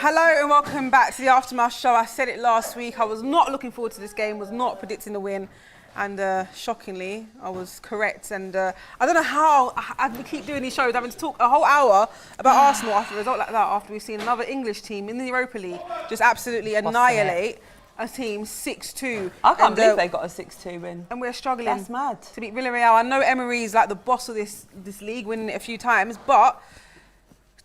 Hello and welcome back to the Aftermath show. I said it last week, I was not looking forward to this game, was not predicting the win. And shockingly, I was correct. And I don't know how we keep doing these shows, having to talk a whole hour about Arsenal after a result like that, after we've seen another English team in the Europa League just absolutely annihilate a team 6-2. I can't believe they got a 6-2 win. And we're struggling. That's mad. To beat Villarreal. I know Emery's like the boss of this league, winning it a few times, but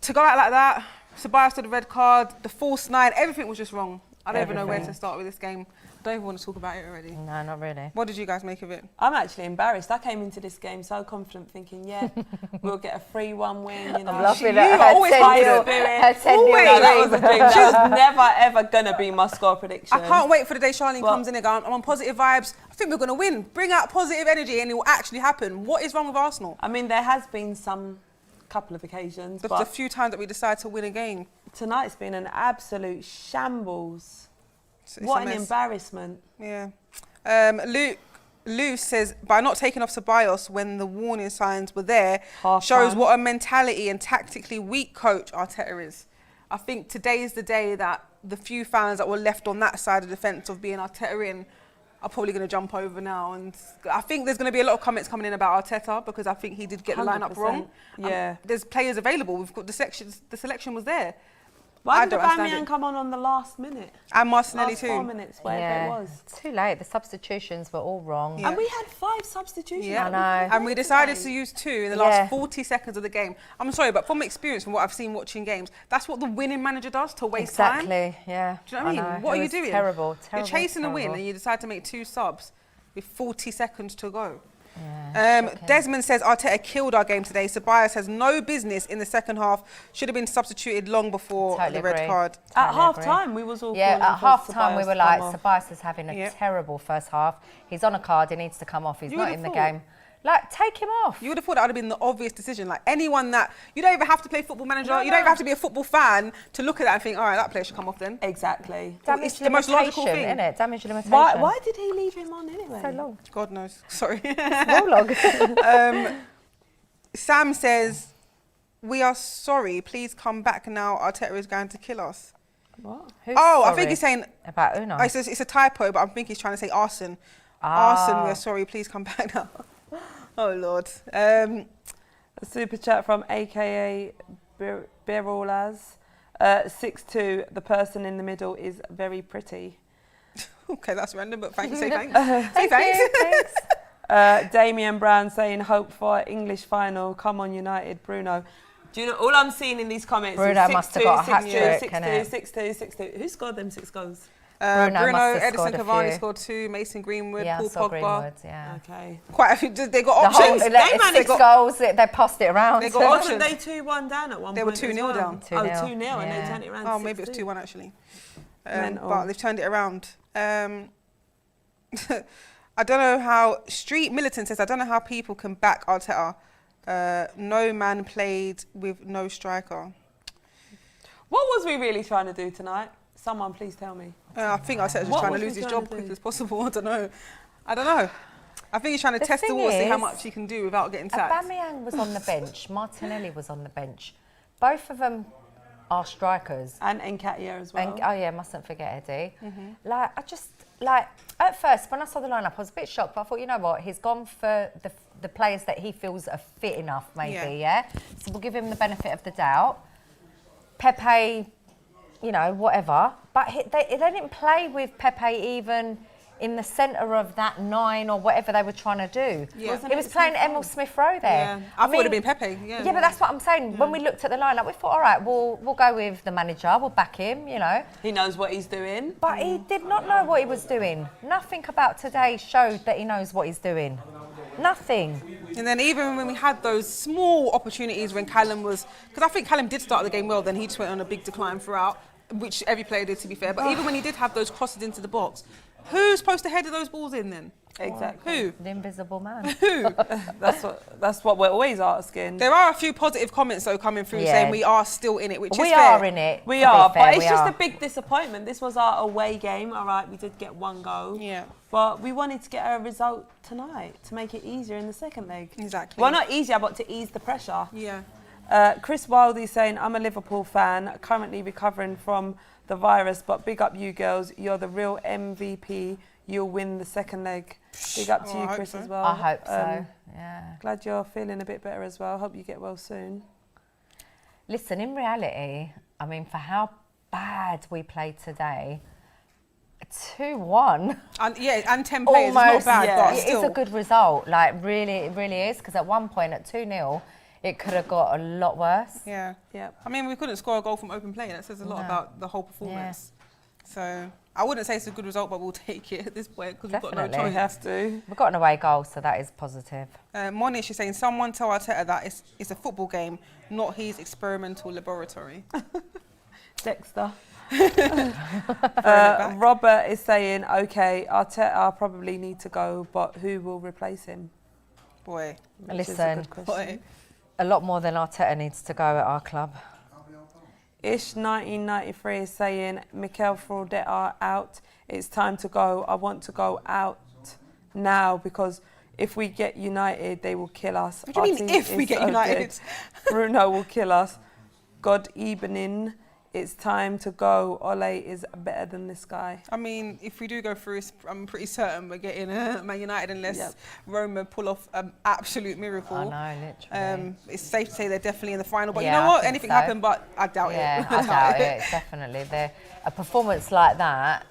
to go out like that, Ceballos to the red card, the false 9, everything was just wrong. I don't even know where to start with this game. I don't even want to talk about it already. No, not really. What did you guys make of it? I'm actually embarrassed. I came into this game so confident, thinking, yeah, we'll get a 3-1 win. You know, I'm loving you it. always high spirit. Always. No, that was the dream. That was never ever gonna be my score prediction. I can't wait for the day Charlene comes in and goes, I'm on positive vibes. I think we're gonna win. Bring out positive energy, and it will actually happen. What is wrong with Arsenal? I mean, there has been some couple of occasions, but a few times that we decide to win a game. Tonight's been an absolute shambles. It's what an embarrassment. Yeah. Lou says, by not taking off Ceballos when the warning signs were there, shows what a mentality and tactically weak coach Arteta is. I think today is the day that the few fans that were left on that side of the fence of being Arteta in are probably going to jump over now. And I think there's going to be a lot of comments coming in about Arteta because I think he did get the lineup wrong. Yeah. There's players available. We've got the selection was there. Why did Aubameyang come on the last minute? And Martinelli too. 4 minutes, whatever it was. Too late. The substitutions were all wrong. Yeah. And we had 5 substitutions. Yeah, I know. And we decided to use 2 in the last 40 seconds of the game. I'm sorry, but from experience, from what I've seen watching games, that's what the winning manager does, to waste time. Exactly, yeah. Do you know what I mean? What are you doing? Terrible. You're chasing a win and you decide to make 2 subs with 40 seconds to go. Yeah, Desmond says Arteta killed our game today. Ceballos has no business in the second half. Should have been substituted long before the red card. At half time, we was all at half time we were like, Ceballos is having a terrible first half. He's on a card. He needs to come off. He's not in the game. Like, take him off. You would have thought that would have been the obvious decision. Like, anyone that... You don't even have to play Football Manager. You don't even have to be a football fan to look at that and think, all right, that player should come off then. Exactly. It's the most logical thing. Isn't it? Damage limitation. Why did he leave him on anyway? So long. God knows. Sorry. No log. Sam says, we are sorry. Please come back now. Arteta is going to kill us. What? I think he's saying... About Unai. It's a typo, but I think he's trying to say arson. Arson, we're sorry. Please come back now. Oh, Lord. A super chat from AKA Birolaz. 6-2, the person in the middle is very pretty. Okay, that's random, but thanks. Say thanks. Say thanks. Damien Brown saying, hope for English final. Come on, United, Bruno. Do you know, all I'm seeing in these comments Bruno is 6-2, must have got a hat-trick, 6-2, 6-2. Who scored them 6 goals? Bruno, Edison Cavani scored 2, Mason Greenwood, Paul Pogba. Greenwood, yeah. Okay. Quite a few, they got options. They got goals, they passed it around. They got Wasn't they 2-1 down at one point? They were 2-0 down. 2-0. Oh, 2-0 and they turned it around. Oh, maybe it was 2-1 actually. But they've turned it around. I don't know how... Street Militant says, I don't know how people can back Arteta. No man played with no striker. What was we really trying to do tonight? Someone please tell me. I think Arteta's just trying to lose his job quick as possible. I don't know. I think he's trying to test the water, see how much he can do without getting sacked. Aubameyang was on the bench. Martinelli was on the bench. Both of them are strikers. And Nketiah as well. Mustn't forget Eddie. At first, when I saw the lineup, I was a bit shocked, but I thought, you know what, he's gone for the players that he feels are fit enough, maybe, yeah? So we'll give him the benefit of the doubt. Pepe, you know, whatever. But they didn't play with Pepe even in the centre of that 9 or whatever they were trying to do. Yeah. He was playing Emil Smith-Rowe there. Yeah. I thought it would have been Pepe. Yeah, but that's what I'm saying. When we looked at the lineup, we thought, all right, we'll go with the manager, we'll back him, you know. He knows what he's doing. But he did not know what he was doing. Nothing about today showed that he knows what he's doing. Nothing. And then even when we had those small opportunities when Callum was... Because I think Callum did start the game well, then he just went on a big decline throughout, which every player did, to be fair. But even when he did have those crosses into the box, who's supposed to header those balls in then? Exactly. Who? The invisible man. Who? That's what we're always asking. There are a few positive comments though coming through saying we are still in it, which is fair. We are in it. We are, but it's just a big disappointment. This was our away game. All right, we did get 1 goal. Yeah. But we wanted to get a result tonight to make it easier in the second leg. Exactly. Well, not easier, but to ease the pressure. Yeah. Chris Wildey saying, I'm a Liverpool fan, currently recovering from the virus, but big up you girls. You're the real MVP. You'll win the second leg. Big up to you, Chris, as well. I hope so, yeah. Glad you're feeling a bit better as well. Hope you get well soon. Listen, in reality, I mean, for how bad we played today, 2-1. And 10 players is not bad, but it still. is a good result. Like, really, it really is. Because at one point, at 2-0, it could have got a lot worse. Yeah. I mean, we couldn't score a goal from open play. That says a lot about the whole performance. So I wouldn't say it's a good result, but we'll take it at this point because we've got no choice. We have to. We've got an away goal, so that is positive. Monish is saying, someone tell Arteta that it's a football game, not his experimental laboratory. Dexter. Robert is saying, okay, Arteta probably need to go, but who will replace him? Boy. Listen, a lot more than Arteta needs to go at our club. Ish 1993 is saying, Mikel Fraudetta out. It's time to go. I want to go out now because if we get United, they will kill us. What do you mean if we get United? Bruno will kill us. God evening. It's time to go. Ole is better than this guy. I mean, if we do go through, I'm pretty certain we're getting Man United unless Roma pull off an absolute miracle. I know, literally. It's safe to say they're definitely in the final, but you know what? Anything happen, but I doubt it. Yeah, I doubt it, definitely. A performance like that,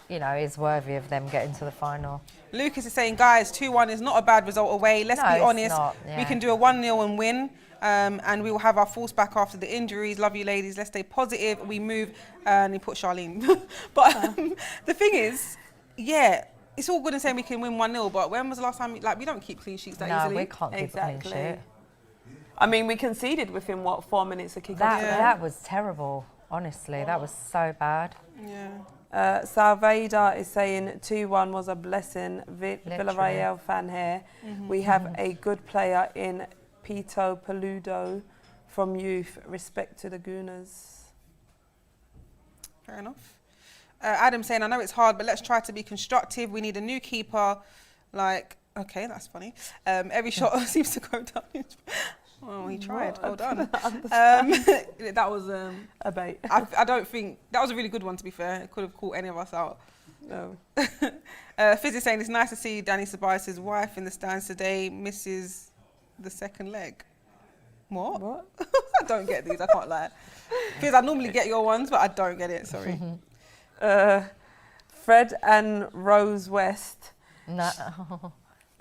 you know, is worthy of them getting to the final. Lucas is saying, guys, 2-1 is not a bad result away. Let's be honest. We can do a 1-0 and win. And we will have our force back after the injuries. Love you, ladies. Let's stay positive. We move, and he put Charlene. But the thing is, it's all good and saying we can win 1-0, but when was the last time, we don't keep clean sheets that easily. No, we can't keep a clean sheet. I mean, we conceded within, 4 minutes of kicking off? That was terrible, honestly. That was so bad. Salvador is saying 2-1 was a blessing. Villarreal fan here. We have a good player in Pito Peludo from youth. Respect to the Gooners. Fair enough. Adam saying, I know it's hard, but let's try to be constructive. We need a new keeper. Okay, that's funny. Every shot seems to go down. Oh, he tried. Well done. That was a bait. I don't think that was a really good one. To be fair, it could have caught any of us out. No. Fizz is saying it's nice to see Danny Ceballos' wife in the stands today. Misses the second leg. What? I don't get these. I can't lie. Fizz, I normally get your ones, but I don't get it. Sorry. Fred and Rose West. No,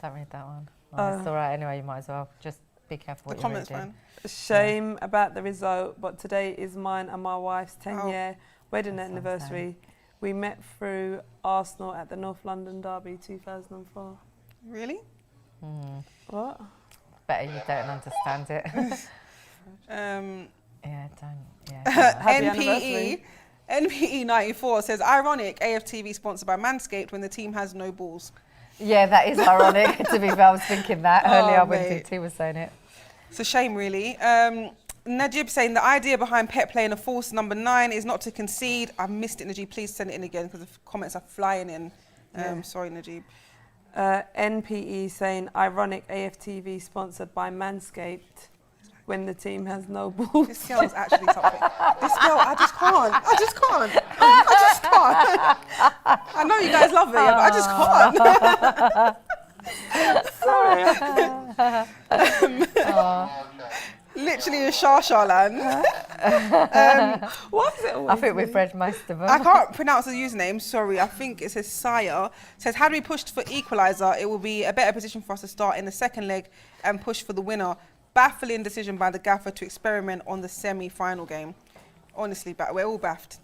don't read that one. Oh, it's all right. Anyway, you might as well just be careful what you're reading. Shame about the result, but today is mine and my wife's 10-year wedding anniversary. We met through Arsenal at the North London Derby 2004. Really? What? Better you don't understand it. Happy anniversary. NPE 94 says, ironic, AFTV sponsored by Manscaped when the team has no balls. Yeah, that is ironic. To be fair, I was thinking that earlier when T was saying it. It's a shame, really. Najib saying, the idea behind Pep playing a false number 9 is not to concede. I missed it, Najib. Please send it in again because the comments are flying in. Sorry, Najib. NPE saying, ironic, AFTV sponsored by Manscaped when the team has no balls. This girl's actually something. This girl, I just can't. I know you guys love it, but I just can't. Sorry. Literally a Shah land. What is it always? I think we've read most of them. I can't pronounce the username, sorry. I think it says Sire. It says, had we pushed for equaliser, it will be a better position for us to start in the second leg and push for the winner. Baffling decision by the gaffer to experiment on the semi-final game. Honestly, we're all baffed.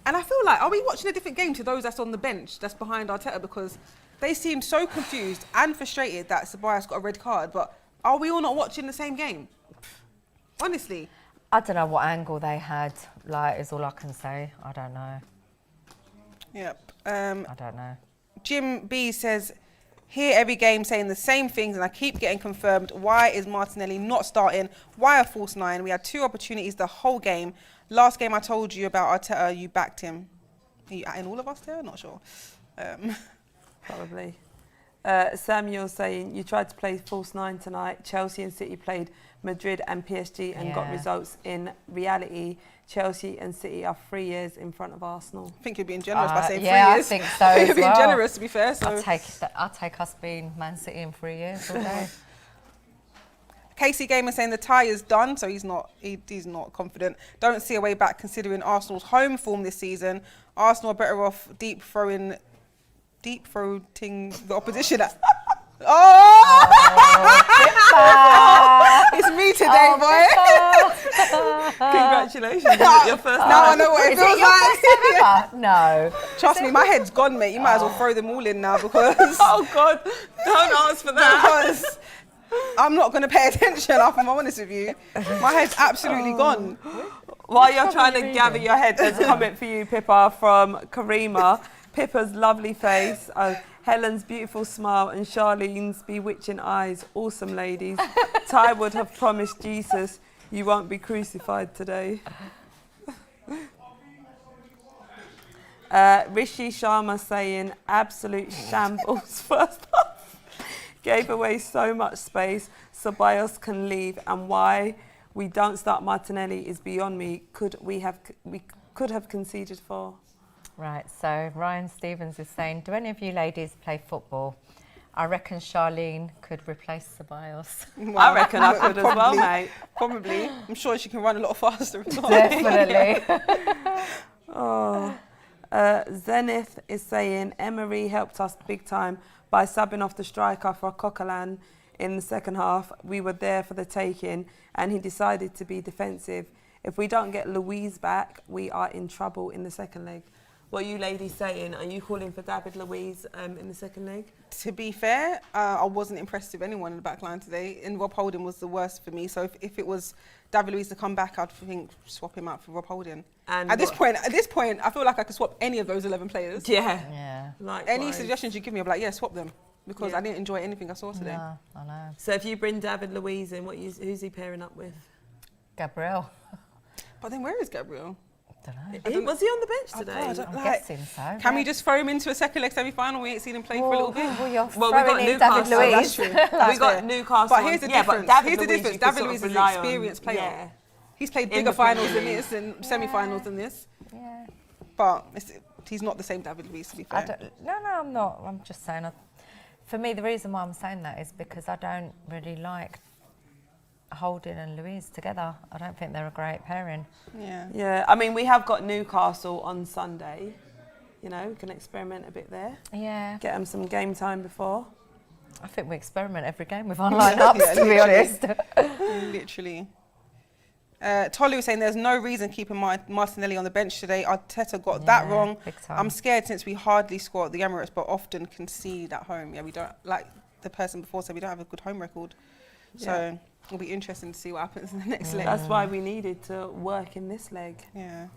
And I feel like, are we watching a different game to those that's on the bench, that's behind Arteta? Because they seemed so confused and frustrated that Ceballos got a red card, but are we all not watching the same game? Honestly. I don't know what angle they had, is all I can say. I don't know. Yep. I don't know. Jim B says, hear every game saying the same things and I keep getting confirmed. Why is Martinelli not starting? Why a false 9? We had 2 opportunities the whole game. Last game I told you about Arteta, you backed him. Are you adding all of us there? Not sure. Probably. Samuel saying, you tried to play false nine tonight. Chelsea and City played Madrid and PSG and got results. In reality, Chelsea and City are 3 years in front of Arsenal. I think you're being generous by saying 3 years. Yeah, I think so as You're being generous, to be fair. So. I'll take us being Man City in 3 years all day. Casey Gamer saying the tie is done, so he's not confident. Don't see a way back considering Arsenal's home form this season. Arsenal are better off deep throating the opposition. It's me today, boy. Congratulations. Is it your first time? Now I know what it feels like. No. Trust me, my head's gone, mate. You might as well throw them all in now because... Oh, God. Don't ask for that. Because I'm not going to pay attention, if I'm honest with you. My head's absolutely gone. While you're trying to gather your head, there's a comment for you, Pippa, from Karima. Pippa's lovely face, Helen's beautiful smile, and Charlene's bewitching eyes. Awesome, ladies. Ty would have promised Jesus you won't be crucified today. Rishi Sharma saying, absolute shambles first half. Gave away so much space. Ceballos can leave, and why we don't start Martinelli is beyond me. We could have conceded 4. Right, so Ryan Stevens is saying, do any of you ladies play football? I reckon Charlene could replace Ceballos. Well, I reckon I could as well, mate. Probably. I'm sure she can run a lot faster as well. Definitely. Zenith is saying, Emery helped us big time by subbing off the striker for Coquelin in the second half. We were there for the taking, and he decided to be defensive. If we don't get Louise back, we are in trouble in the second leg. What are you ladies saying? Are you calling for David Luiz in the second leg? To be fair, I wasn't impressed with anyone in the back line today, and Rob Holding was the worst for me. So if it was David Luiz to come back, I'd think swap him out for Rob Holding. And at this point, I feel like I could swap any of those 11 players. Yeah. Likewise. Any suggestions you give me, I'll be like, yeah, swap them. Because I didn't enjoy anything I saw today. No, I know. So if you bring David Luiz in, who's he pairing up with? Gabriel. But then where is Gabriel? Was he on the bench today? I'm guessing so. Can we just throw him into a second leg semi-final? We ain't seen him play for a little bit. Well, we got Newcastle. David Luiz. We got Newcastle. But here's the difference. David Luiz is an experienced player. Yeah. He's played bigger finals than this and semi-finals than this. Yeah. But he's not the same David Luiz, to be fair. No, I'm not. I'm just saying. For me, the reason why I'm saying that is because I don't really like Holding and Louise together. I don't think they're a great pairing. Yeah. I mean, we have got Newcastle on Sunday. You know, we can experiment a bit there. Yeah. Get them some game time before. I think we experiment every game with our lineups, to be honest. Literally. Tolu was saying there's no reason keeping Martinelli on the bench today. Arteta got that wrong. I'm scared since we hardly score at the Emirates, but often concede at home. Yeah, we don't, like the person before said, we don't have a good home record. So it'll be interesting to see what happens in the next leg. That's why we needed to work in this leg. Yeah.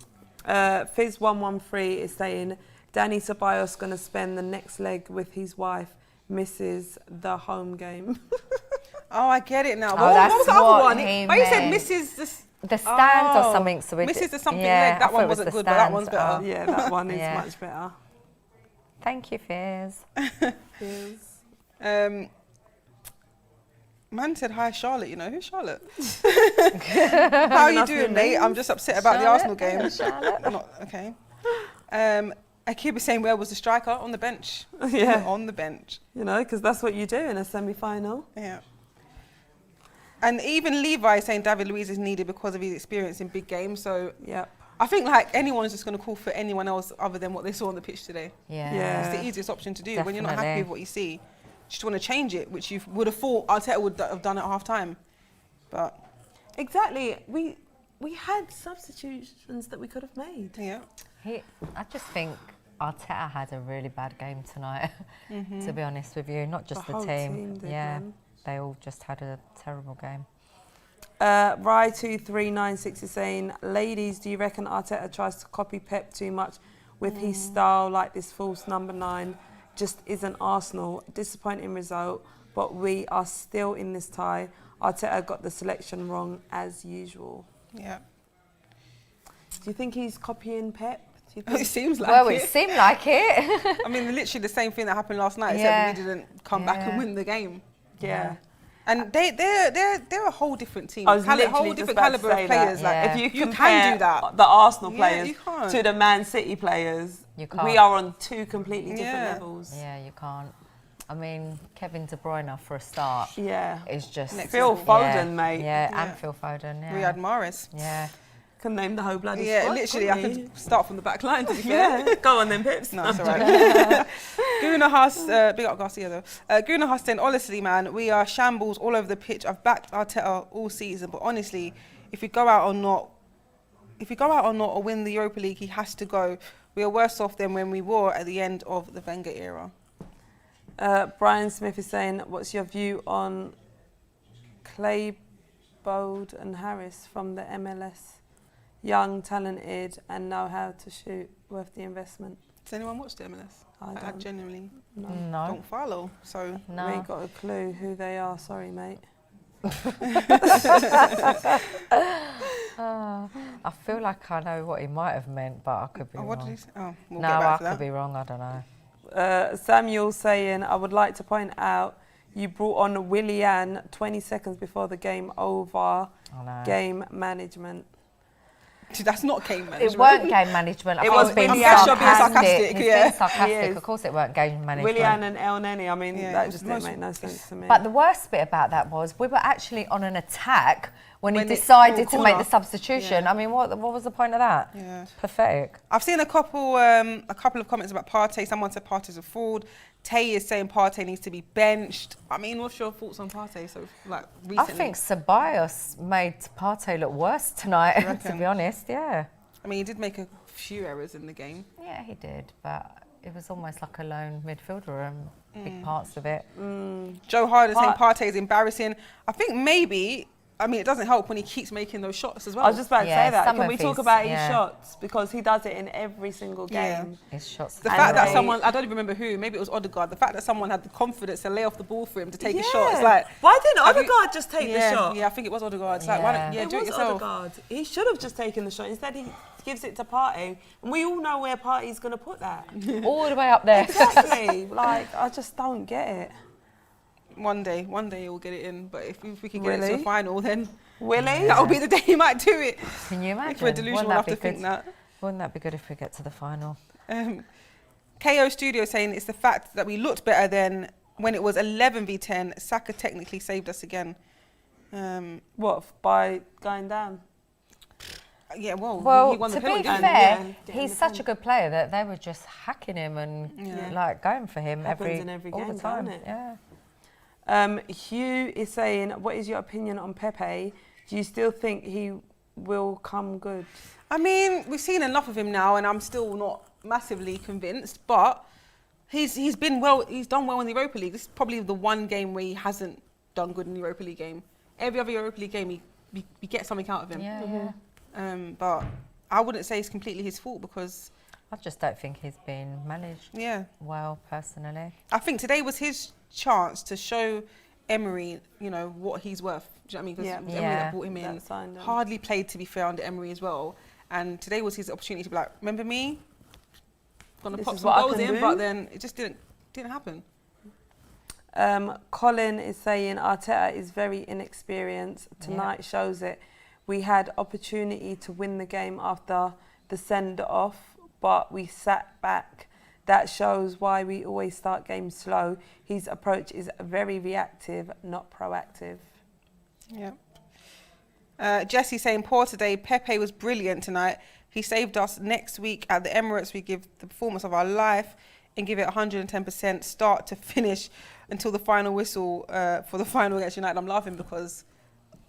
Fizz113 is saying Danny Ceballos going to spend the next leg with his wife, misses the home game. Oh, I get it now. Oh, what was the other one? But you said Mrs. The stand or something. So Mrs. the something leg. That one wasn't good, but that one's better. Yeah, that one is much better. Thank you, Fizz. Man said, hi, Charlotte. You know, who's Charlotte? How are you doing, mate? I'm just upset about the Arsenal game. Charlotte. Okay. Akib is saying, where was the striker? On the bench. Yeah. On the bench. You know, because that's what you do in a semi-final. Yeah. And even Levi is saying David Luiz is needed because of his experience in big games. So I think like anyone's just going to call for anyone else other than what they saw on the pitch today. Yeah. It's the easiest option to do. Definitely. When you're not happy with what you see, you just want to change it, which you would have thought Arteta would have done at half time. But exactly. We had substitutions that we could have made. Yeah. I just think Arteta had a really bad game tonight, to be honest with you. Not just the team. They all just had a terrible game. Rye2396 is saying, ladies, do you reckon Arteta tries to copy Pep too much with his style, like this false number 9? Just isn't Arsenal. Disappointing result, but we are still in this tie. Arteta got the selection wrong as usual. Yeah. Do you think he's copying Pep It seems like Well, it. it seemed like it. I mean, literally the same thing that happened last night, except we didn't come back and Yeah. win the game. Yeah. And they're a whole different team. I was A literally whole just different about to caliber say of players. that. Yeah. Like, If you you compare can do that. the Arsenal Yeah, players you can't. to the Man City players, You can't. we are on two completely different Yeah. levels. Yeah, you can't. I mean, Kevin De Bruyne for a start Yeah. is just Phil Foden, mate. Yeah, Yeah. and Phil Foden. Yeah. Riyad Mahrez. Yeah. Can name the whole bloody Yeah, squad. literally, I couldn't could start from the back line, to be we? fair. Yeah. Go on then, Pips. No, it's all right. Gunnar big up Garcia though. Gunnar Haas saying, honestly, man, we are shambles all over the pitch. I've backed Arteta all season, but honestly, if we go out or not or win the Europa League, he has to go. We are worse off than when we were at the end of the Wenger era. Brian Smith is saying, what's your view on Claybold and Harris from the MLS? Young, talented, and know how to shoot. Worth the investment. Does anyone watch the MLS? I genuinely No. don't follow, so... No. We ain't got a clue who they are. Sorry, mate. I feel like I know what he might have meant, but I could be Oh, wrong. what did he say? Oh, we'll No, get I back to could that. be wrong. I don't know. Samuel saying, I would like to point out you brought on Willian 20 seconds before the game over. I know. Game management. See, that's not game management. It weren't game management. I It think was it's been Willian. I'm guessing you're being sarcastic, He's yeah. been sarcastic. He is. Of course it weren't game management. Willian and El Neni, I mean, Yeah, that it's just didn't most- make no sense to me. But the worst bit about that was we were actually on an attack when he When it- decided to corner. make the substitution. Yeah. I mean, what was the point of that? Yeah. Pathetic. I've seen a couple of comments about Partey. Someone said Partey's a fraud. Tay is saying Partey needs to be benched. I mean, what's your thoughts on Partey? So, like, recently? I think Ceballos made Partey look worse tonight, to reckon? be honest, yeah. I mean, he did make a few errors in the game. Yeah, he did, but it was almost like a lone midfielder and big parts of it. Joe Harder saying Partey is embarrassing. I think maybe... I mean, it doesn't help when he keeps making those shots as well. I was just about to Yeah, say that. some Can of we talk his- about his yeah. shots? Because he does it in every single Yeah. game. His shots. The And fact that they- someone, I don't even remember who, maybe it was Odegaard, the fact that someone had the confidence to lay off the ball for him to take a shot, it's like... Why didn't have you- Odegaard just take the shot? Yeah, I think it was Odegaard. It's like, why don't, Yeah. do it was yourself. Odegaard. He should have just taken the shot. Instead, he gives it to Partey. And we all know where Partey's going to put that. All the way up there. Exactly. Like, I just don't get it. One day he'll get it in. But if we can get it to Really? the final, then Willie? that'll be the day he might do it. Can you imagine? If we're delusional Wouldn't enough that to be think good? that. Wouldn't that be good if we get to the final? KO Studio saying it's the fact that we looked better than when it was 11v10. Saka technically saved us again. What, by going down? Yeah, well, Well, he won the to be penalty. fair, Yeah, he's such a good player that they were just hacking him and Yeah. like going for him Happens in every all game, the time. doesn't it? Yeah. Hugh is saying, what is your opinion on Pepe? Do you still think he will come good? I mean, we've seen enough of him now, and I'm still not massively convinced. But he's been well. He's done well in the Europa League. This is probably the one game where he hasn't done good in the Europa League game. Every other Europa League game, we get something out of him. Yeah, yeah. But I wouldn't say it's completely his fault because, I just don't think he's been managed yeah, well, personally. I think today was his chance to show Emery, what he's worth. Do you know what I mean? Because Emery that brought him in That signed him. hardly played, to be fair, under Emery as well. And today was his opportunity to be like, remember me? Gonna This pop is some what I goals can in, do. but then it just didn't happen. Colin is saying Arteta is very inexperienced. Tonight shows it. We had opportunity to win the game after the send-off, but we sat back. That shows why we always start games slow. His approach is very reactive, not proactive. Yeah. Jesse saying, poor today. Pepe was brilliant tonight. He saved us. Next week at the Emirates, we give the performance of our life and give it 110% start to finish until the final whistle for the final against United. I'm laughing because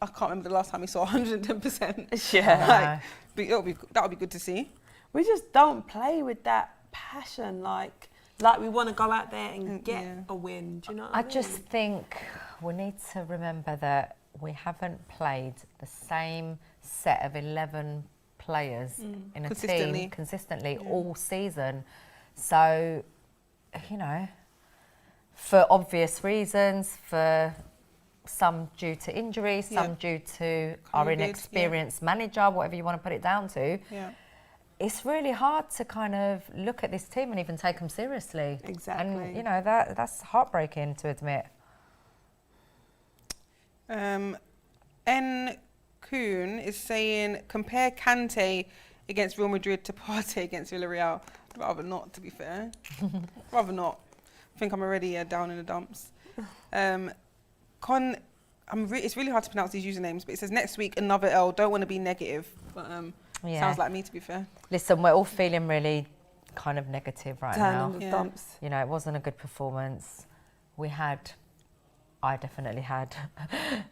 I can't remember the last time we saw 110%. Yeah. But that would be good to see. We just don't play with that passion, like we want to go out there and get a win. Do you know what I mean? just think we need to remember that we haven't played the same set of 11 players in a team consistently all season. So, for obvious reasons, for some due to injury, some due to our COVID, inexperienced manager, whatever you want to put it down to. Yeah. it's really hard to kind of look at this team and even take them seriously. Exactly. And, you know, that's heartbreaking to admit. N. Kuhn is saying, compare Kante against Real Madrid to Partey against Villarreal. I'd rather not, to be fair. Rather not. I think I'm already down in the dumps. It's really hard to pronounce these usernames, but it says next week another L. Don't want to be negative, but sounds like me, to be fair. Listen, we're all feeling really kind of negative right now. Down in the dumps. You know, it wasn't a good performance. I definitely had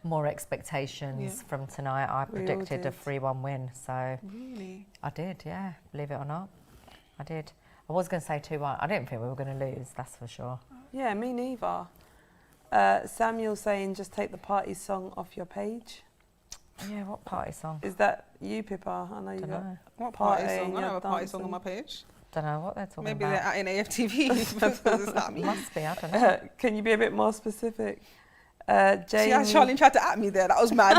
more expectations from tonight. I predicted a 3-1 win, so Really? I did, yeah. Believe it or not, I did. I was going to say 2-1. I didn't think we were going to lose, that's for sure. Yeah, me neither. Samuel saying, just take the party song off your page. Yeah, what party song? Is that you, Pippa? I know you got. What party song? I and don't have you're a party song on dancing. my page. Don't know what they're talking Maybe about. they're at in AFTV because it's not me. Must be, I don't know. Can you be a bit more specific? See Jamie. how Charlene tried to at me there? That was mad.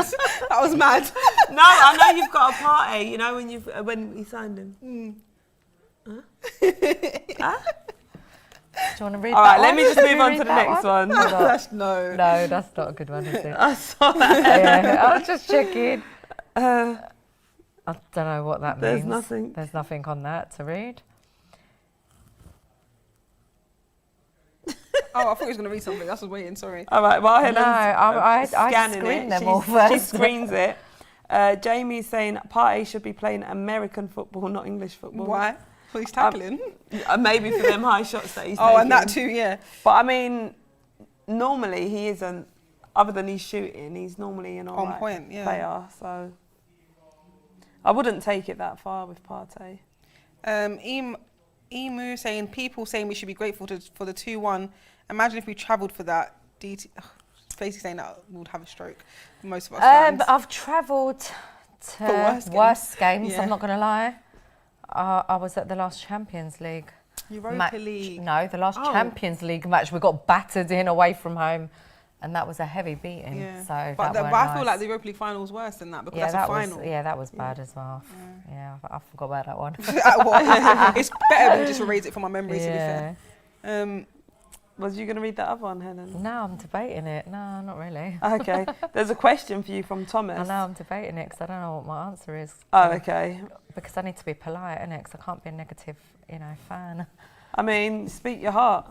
That was mad. No, I know you've got a party. You know when we signed him. Huh? Do you want to read All that right, let one? me just Should move we on read to the that next one. No. No, that's not a good one, is it? I saw that. Yeah, I was just checking. I don't know what that There's means. nothing. There's nothing on that to read. Oh, I thought he was going to read something. I was waiting, sorry. All right, well, No, I scanning screen it. them all She first. screens it. Jamie's saying Partey should be playing American football, not English football. Why? For his tackling? Maybe for them high shots that he's Oh, taking. and that too, yeah. But I mean, normally he isn't, other than he's shooting, he's normally an all right point, yeah. player. So I wouldn't take it that far with Partey. Emu saying, people saying we should be grateful for the 2-1. Imagine if we travelled for that. Basically saying that we would have a stroke. Most of us fans. I've travelled For to worse games, Yeah. I'm not going to lie. I was at the last Champions League Europa League. No, the last Oh. Champions League match. We got battered in away from home, and that was a heavy beating. Yeah. So But that I weren't feel nice. like the Europa League final was worse than that because yeah, that's that a final. that was bad as well. Yeah, I forgot about that one. It's better than just erase it from my memory, to be Yeah. fair. Was you going to read that other one, Helen? No, I'm debating it. No, not really. Okay. There's a question for you from Thomas. I know I'm debating it because I don't know what my answer is. Oh, okay. Because I need to be polite, innit? Because I can't be a negative, fan. I mean, speak your heart.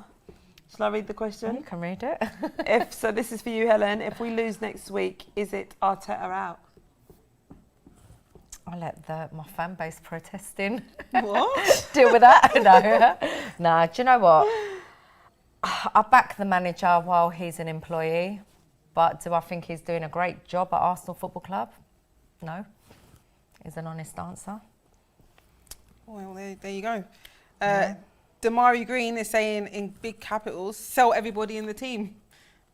Shall I read the You question? can read it. So this is for you, Helen. If we lose next week, is it Arteta out? I'll let my fan base protesting What? deal with that. No, do you know what? I back the manager while he's an employee, but do I think he's doing a great job at Arsenal Football Club? No, is an honest answer. Well, there you go. Damari Green is saying in big capitals, sell everybody in the team.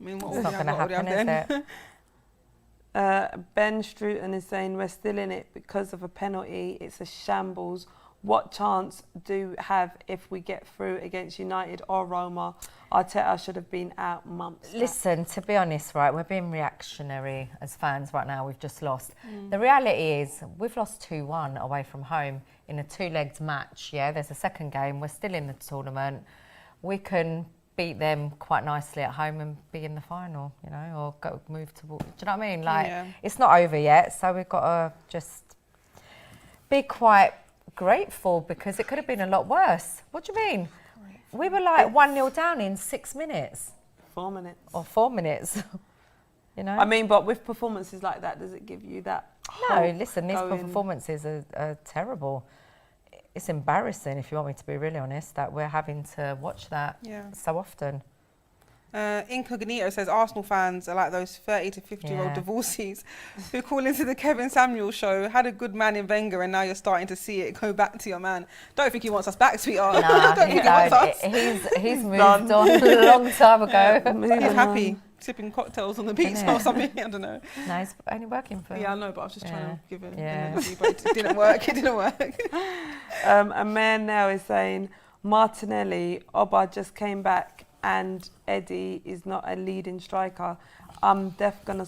I mean, what It's not going to happen, is it? Ben Struton is saying we're still in it because of a penalty. It's a shambles. What chance do we have if we get through against United or Roma? Arteta should have been out months back. Listen, to be honest, right, we're being reactionary as fans right now. We've just lost. The reality is we've lost 2-1 away from home in a two-legged match. Yeah, there's a second game. We're still in the tournament. We can beat them quite nicely at home and be in the final, or move towards. Do you know what I mean? Like, It's not over yet, so we've got to just be quite grateful because it could have been a lot worse. What do you mean? We were like 1-0 down in 6 minutes. 4 minutes. Or 4 minutes. I mean, but with performances like that, does it give you that No, hope listen, these going- performances are terrible. It's embarrassing, if you want me to be really honest, that we're having to watch that so often. Incognito says Arsenal fans are like those 30 to 50-year-old Yeah. divorcees who call into the Kevin Samuel show, had a good man in Wenger and now you're starting to see it, go back to your man. Don't think he wants us back, sweetheart. Nah, Don't think he wants us. he's moved on a long time ago. He's happy, sipping cocktails on the beach Innit? or something, I don't know. No, he's only working for... Yeah, I know, but I was just trying to give it an Yeah. energy, but it didn't work, it didn't work. A man now is saying Martinelli, Oba just came back and Eddie is not a leading striker. I'm definitely going to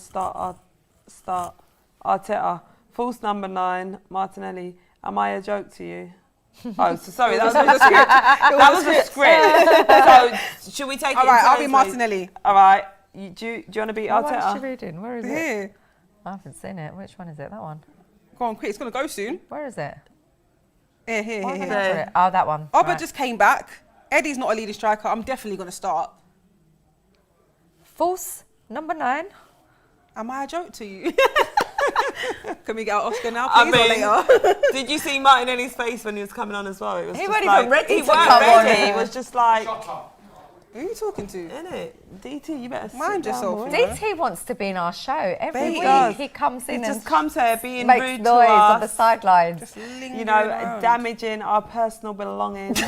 start Arteta. False number 9, Martinelli. Am I a joke to you? Oh, so sorry, that was a script. That was a script. So, should we take it? All right, I'll be turns, Martinelli. All right. Do you want to be What Arteta? one's she reading? Where is it? Here. I haven't seen it. Which one is it? That one. Go on, quick. It's going to go soon. Where is it? Here. Oh, that one. Oba Right. just came back. Eddie's not a leading striker. I'm definitely going to start. False number 9. Am I a joke to you? Can we get our Oscar now, please, or later? Did you see Martinelli's face when he was coming on as well? It was He just wasn't like, even ready he to wasn't come on. ready. He was just like, Shut up. Who are you talking to? innit? DT, you better Mind sit down, yourself, boy. you know. DT wants to be in our show every He week. does. He comes in He and just comes here being makes rude noise to on the us. sidelines. Just You lingering know, around. damaging our personal belongings,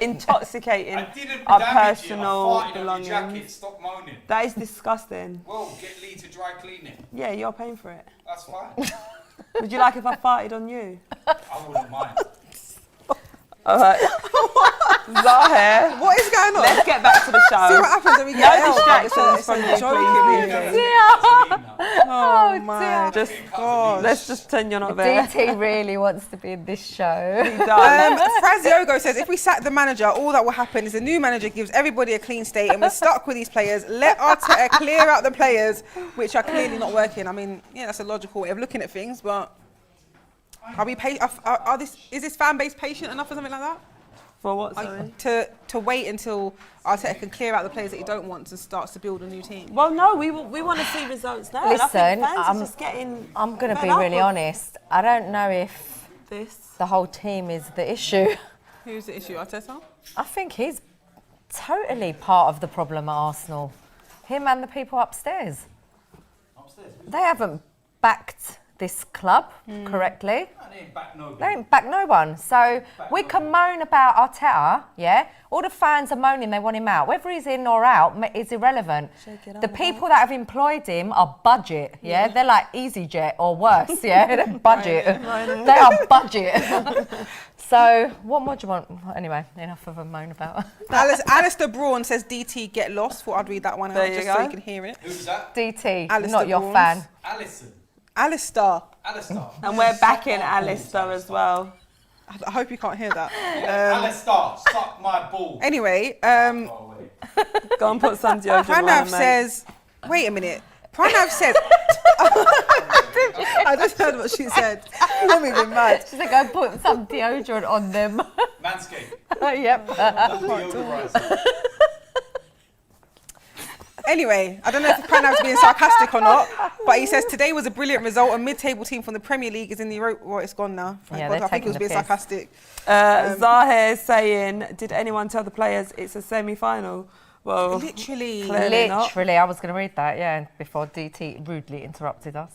intoxicating I didn't our damage it. I personal farted on your belongings. jacket. Stop moaning. That is disgusting. Well, get Lee to dry clean it. Yeah, you're paying for it. That's fine. Would you like if I farted on you? I wouldn't mind. All right. Zahir, What is going on? let's get back to the See what show. happens when we No get help. distractions It's from a you, joke, please. really. Oh, my. Just, Gosh. let's just pretend you're not there. DT really wants to be in this show. He does. Fraziogo says, if we sack the manager, all that will happen is the new manager gives everybody a clean state and we're stuck with these players. Let Arteta clear out the players, which are clearly not working. I mean, yeah, that's a logical way of looking at things, but are we is this fan base patient enough or something like that? For what, sorry? To wait until Arteta can clear out the players that he don't want and starts to build a new team? Well, no, we want to see results now. And I Listen, think fans are just getting I'm going to be fed up really with honest. I don't know if this. the whole team is the issue. Who's the issue, Arteta? I think he's totally part of the problem at Arsenal. Him and the people upstairs. They haven't backed this club correcttly. They ain't back no. They ain't back no one. So we can moan about Arteta, yeah? All the fans are moaning they want him out. Whether he's in or out is irrelevant. The people that have employed him are budget, yeah? They're like EasyJet or worse, yeah? They're budget. They are budget. So what more do you want? Anyway, enough of a moan about Alistair Braun says DT get lost. Thought I'd read that one out There you just go. so you can hear it. Who's that? DT, Alistair not your Braun. fan. Alison. Alistair. Alistair. And we're backing Alistair as well. I hope you can't hear that. Alistair, suck my ball. Anyway, Go away. Go and put some deodorant on, Pranav mate. says, wait a minute. Pranav says, I just heard what she said. I'm even mad. She's like, go put some deodorant on them. Manscaped. Yep. Deodorizer. Anyway, I don't know if Pranav's being sarcastic or not, but he says today was a brilliant result. A mid-table team from the Premier League is in the Europa. Well, it's gone now. Thank Yeah, God. they're I think he was taking being the piss. sarcastic. Zahir saying, did anyone tell the players it's a semi-final? Well, Literally. clearly not. Literally, I was going to read that, yeah, before DT rudely interrupted us.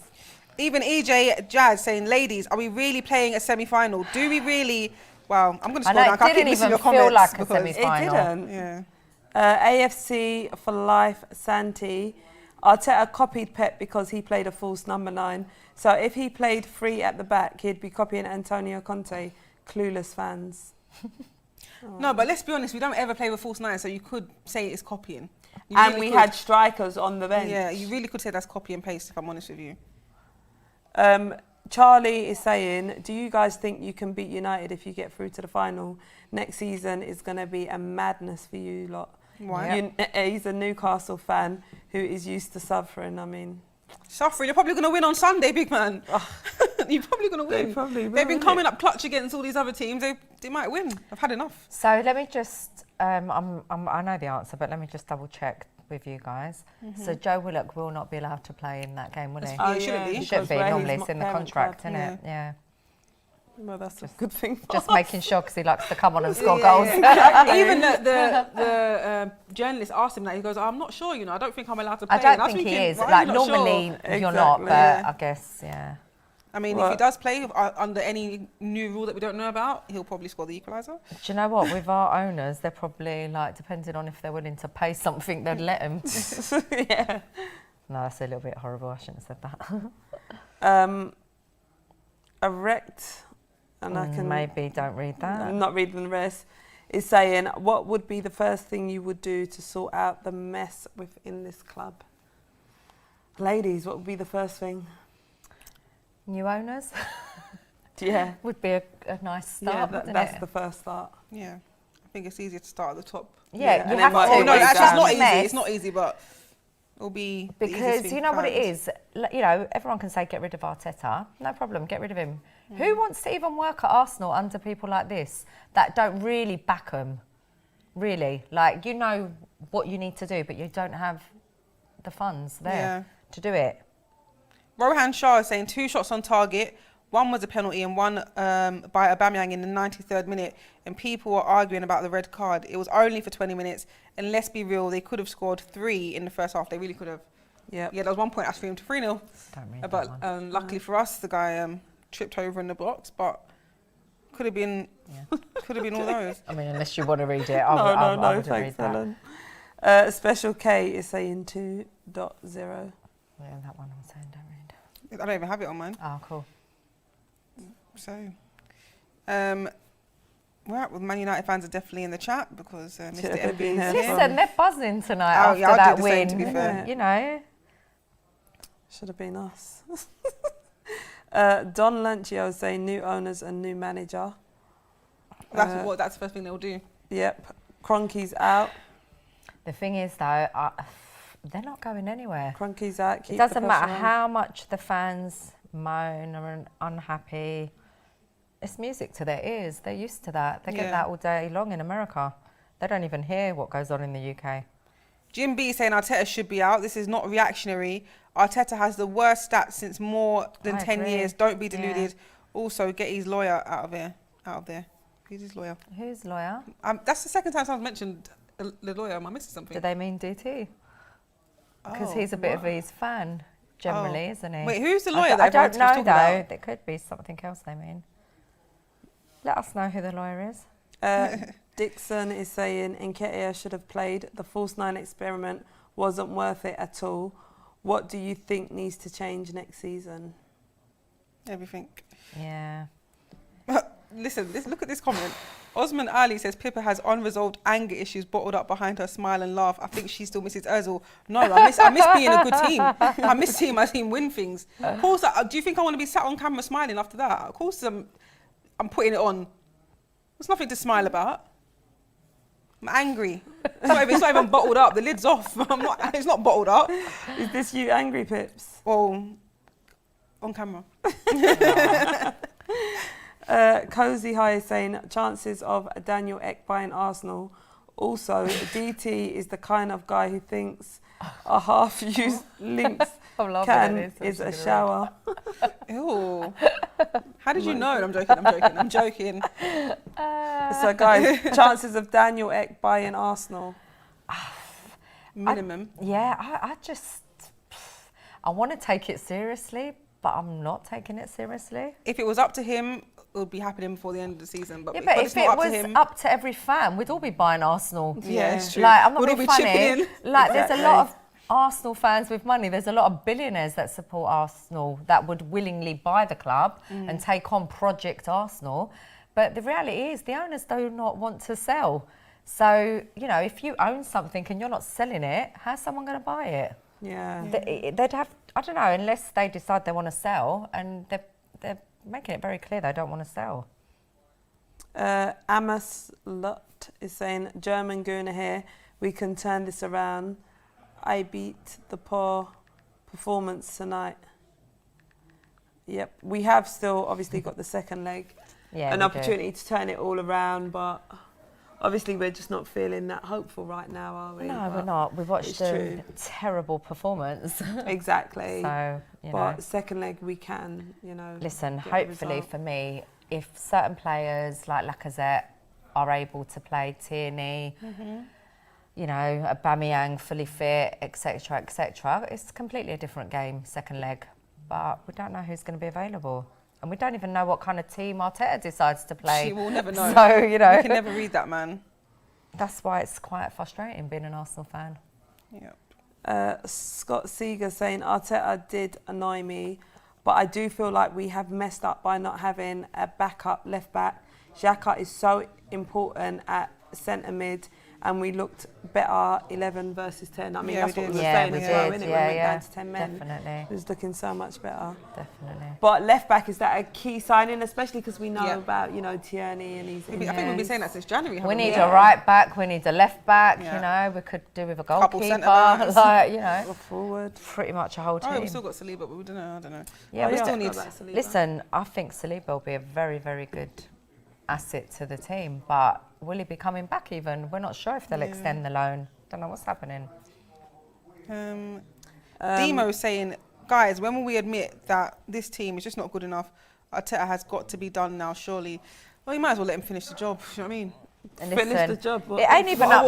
Even EJ Jazz saying, ladies, are we really playing a semi-final? Do we really? Wow, I'm going to I scroll know down. it 'Cause I keep didn't missing even your feel comments like a because- It semi-final. didn't. Yeah. AFC for life, Santi. Arteta copied Pep because he played a false number 9. So if he played 3 at the back, he'd be copying Antonio Conte. Clueless fans. No, but let's be honest, we don't ever play with false 9, so you could say it's copying. You And really we could. had strikers on the bench. Yeah, you really could say that's copy and paste, if I'm honest with you. Charlie is saying, do you guys think you can beat United if you get through to the final? Next season is going to be a madness for you lot. Why? He's a Newcastle fan who is used to suffering. I mean, Suffering, you're probably going to win on Sunday, big man. You're probably going to win. They probably will, They've been innit? coming up clutch against all these other teams. They might win. I've had enough. So let me just, I know the answer, but let me just double check with you guys. So Joe Willock will not be allowed to play in that game, will he? Oh, shouldn't be. He should be, because normally he's it's in the parent contract, club. isn't it? Yeah. Well, that's a good thing. For Just us. making sure because he likes to come on and score Yeah, goals. yeah. Even the journalist asked him that. He goes, I'm not sure, I don't think I'm allowed to play. I don't And was think he thinking, is. why are Like you not normally sure? you're not, Exactly. but Yeah. I guess, yeah. I mean, if Well- he does play under any new rule that we don't know about, he'll probably score the equaliser. Do you know what? With our owners, they're probably like, depending on if they're willing to pay something, they'd let him. Yeah. No, that's a little bit horrible. I shouldn't have said that. Erect, and I can Maybe don't read that. I'm not reading the rest. Is saying, what would be the first thing you would do to sort out the mess within this club? Ladies, what would be the first thing? New owners? Yeah. would be a nice start, wouldn't that's it? the first start. Yeah, I think it's easier to start at the top. Yeah, and you then have work to. your Oh no, way actually, it's down. not easy. Mess. It's not easy, but it'll be the easiest Because thing you know for what it fans. is, you know, everyone can say get rid of Arteta, no problem, get rid of him. Mm. Who wants to even work at Arsenal under people like this that don't really back them? Really, like you know what you need to do, but you don't have the funds there to do it. Rohan Shah is saying 2 shots on target. One was a penalty and one by Aubameyang in the 93rd minute. And people were arguing about the red card. It was only for 20 minutes. And let's be real, they could have scored 3 in the first half. They really could have. Yeah. Yeah, there was one point I streamed to 3-0. Don't read that But one. luckily for us, the guy tripped over in the box. But could have been all those. I mean, unless you want to read it, No, I wouldn't thanks, read that. Helen. Special K is saying 2.0. Yeah, that one I'm saying don't read. I don't even have it on mine. Oh, cool. So, we're out with Man United fans are definitely in the chat because Mr. they've MB been is here here. Listen, they're buzzing tonight Oh, after yeah, I'll that do the same, win. to be fair. You know. Should have been us. Don Lancio is saying new owners and new manager. That's the first thing they'll do. Yep. Cronky's out. The thing is, though, they're not going anywhere. Cronky's out. It Keep doesn't the matter pressure on. how much the fans moan or unhappy. It's music to their ears. They're used to that. They get Yeah. that all day long in America. They don't even hear what goes on in the UK. Jim B saying Arteta should be out. This is not reactionary. Arteta has the worst stats since more than I 10 agree. years. Don't be Yeah. deluded. Also, get his lawyer out of there. Who's his lawyer? Who's lawyer? That's the second time someone's mentioned the lawyer. Am I missing something? Do they mean DT? Because Oh, he's a bit of what? his fan, generally, Oh. isn't he? Wait, who's the I lawyer d- that I don't everyone's know, talking though. about? There could be something else they mean. Let us know who the lawyer is. Dixon is saying Nketiah should have played. The false 9 experiment wasn't worth it at all. What do you think needs to change next season? Everything. Yeah. Listen, look at this comment. Osman Ali says Pippa has unresolved anger issues bottled up behind her smile and laugh. I think she still misses Ozil. No, I miss being a good team. I miss seeing my team win things. Of course, do you think I want to be sat on camera smiling after that? Of course, I'm putting it on. There's nothing to smile about. I'm angry. It's not even bottled up. The lid's off. It's not bottled up. Is this you angry, Pips? Well, on camera. Cozy High is saying chances of Daniel Ek buying Arsenal. Also, DT is the kind of guy who thinks a half-used Lynx can is a shower. Ew. How did you know? I'm joking. So, guys, chances of Daniel Ek buying Arsenal. Minimum. I want to take it seriously, but I'm not taking it seriously. If it was up to him, it would be happening before the end of the season. But Yeah, because but it's if not it up to was him, up to every fan, we'd all be buying Arsenal. yeah, it's true. Like, I'm not We'd all being be funny. chipping in. Like, there's a lot Exactly. of Arsenal fans with money. There's a lot of billionaires that support Arsenal that would willingly buy the club and take on Project Arsenal. But the reality is the owners do not want to sell. So, you know, if you own something and you're not selling it, how's someone going to buy it? Yeah. They'd have, I don't know, unless they decide they want to sell, and they're making it very clear they don't want to sell. Amos Lutt is saying, German Guna here, we can turn this around. I beat the poor performance tonight. Yep, we have still obviously got the second leg. Yeah, An we opportunity to turn it all around, but obviously we're just not feeling that hopeful right now, are we? No, But we're not. We've watched it's a true. terrible performance. Exactly. So, you know. But second leg we can, Listen, get a hopefully result. for me, if certain players like Lacazette are able to play, Tierney, you know, Aubameyang fully fit, etc., it's completely a different game, second leg. But we don't know who's going to be available. And we don't even know what kind of team Arteta decides to play. We'll never know. So, you know. We can never read that, man. That's why it's quite frustrating being an Arsenal fan. Yeah. Scott Seeger saying, Arteta did annoy me, but I do feel like we have messed up by not having a backup left back. Xhaka is so important at centre mid, and we looked better 11 versus 10. I mean, Yeah, that's we what we did. were Yeah, saying we as well, did. innit? Yeah, We went yeah. down to 10 men. Definitely. It was looking so much better. Definitely. But left back, is that a key signing, especially because we know Yeah. about, you know, Tierney and he's I think we've been saying that since January. We haven't need Yeah. a right back, we need a left back, Yeah. you know, we could do with a Couple goalkeeper, centre-backs. like, you know, Go forward. pretty much a whole team. Oh, we still got Saliba, but we don't know. I don't know. Yeah, we we still don't need. Listen, I think Saliba will be a very, very good asset to the team, but will he be coming back even? We're not sure if they'll extend the loan. Don't know what's happening. Demo saying, guys, when will we admit that this team is just not good enough? Arteta has got to be done now, surely. Well, you might as well let him finish the job. You know what I mean? And Finish the job. It ain't even up.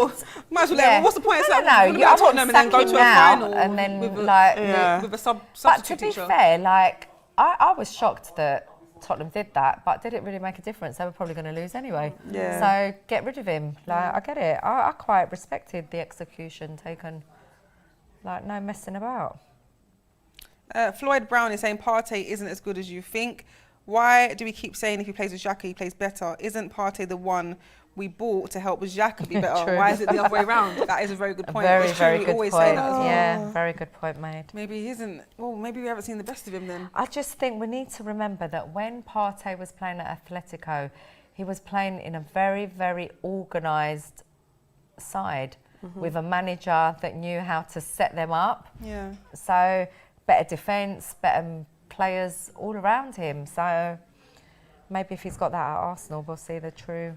Might as well let him. What's the point? It's No, like, no, we're you gonna be at I Tottenham and then go wouldn't to a sack him final now and then with a, like. with a substitute But to be teacher. fair, like I was shocked that Tottenham did that, but did it really make a difference? They were probably going to lose anyway. Yeah. So get rid of him. Like I get it. I quite respected the execution taken. Like no messing about. Floyd Brown is saying Partey isn't as good as you think. Why do we keep saying if he plays with Xhaka, he plays better? Isn't Partey the one we bought to help Xhaka be better? True. Why is it the other way around? That is a very good point. Very, It's true, very we good always point. say that as well. Yeah, very good point made. Maybe he isn't. Well, maybe we haven't seen the best of him then. I just think we need to remember that when Partey was playing at Atletico, he was playing in a very, very organised side with a manager that knew how to set them up. Yeah. So better defence, better players all around him. So maybe if he's got that at Arsenal, we'll see the true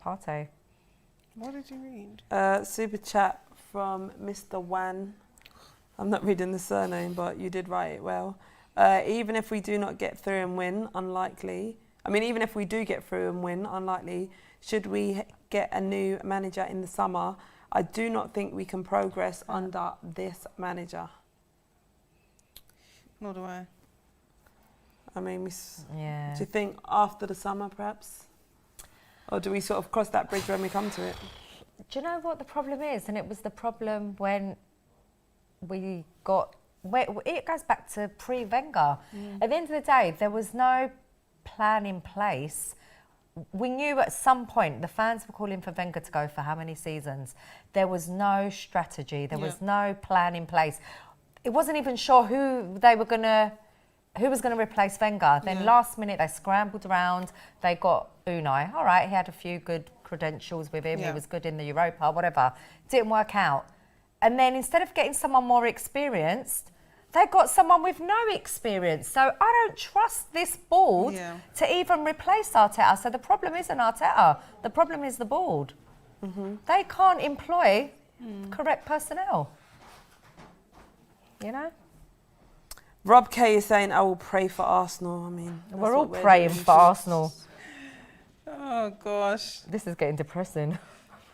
Partey. What did you read? Super chat from Mr. Wan. I'm not reading the surname, but you did write it well. Even if we do not get through and win, unlikely. I mean, even if we do get through and win, unlikely. Should we get a new manager in the summer? I do not think we can progress under this manager. Nor do I. I mean, Yeah. do you think after the summer, perhaps? Or do we sort of cross that bridge when we come to it? Do you know what the problem is? And it was the problem when we got... It goes back to pre-Wenger. At the end of the day, there was no plan in place. We knew at some point the fans were calling for Wenger to go for how many seasons? There was no strategy. There was no plan in place. It wasn't even sure who was going to replace Wenger. Then last minute they scrambled around. They got Unai. All right, he had a few good credentials with him. He was good in the Europa, whatever. Didn't work out. And then instead of getting someone more experienced, they got someone with no experience. So I don't trust this board to even replace Arteta. So the problem isn't Arteta. The problem is the board. They can't employ correct personnel. You know? Rob K is saying, I will pray for Arsenal. I mean, We're all praying for Arsenal. Oh, gosh. This is getting depressing.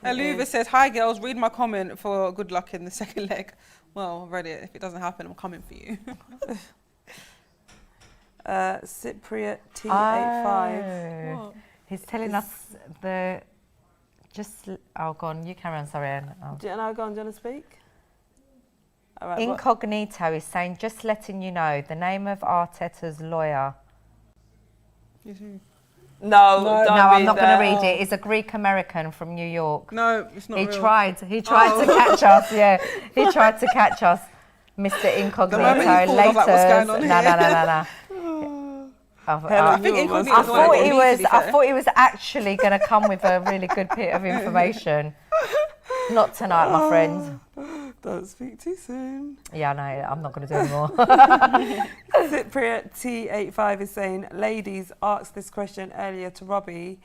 Aluva says, hi, girls. Read my comment for good luck in the second leg. Well, I've read it. If it doesn't happen, I'm coming for you. Cypriot T85. Oh. He's telling us the... Oh, go on. You carry on. Sorry, Anne. Oh. Do you want to speak? All right, Incognito is saying, just letting you know, the name of Arteta's lawyer. No, I'm not going to read it. It's a Greek American from New York. No, it's not He real. tried to catch us. Yeah, he tried to catch us, Mr. Incognito. The moment he called, I was like, what's going on No. I think Incognito I is what it needs, to be I fair. thought he was actually going to come with a really good bit of information. Not tonight, my friend. Don't speak too soon. Yeah, no, I'm not going to do anymore. Cypriot T85 is saying, ladies asked this question earlier to Robbie,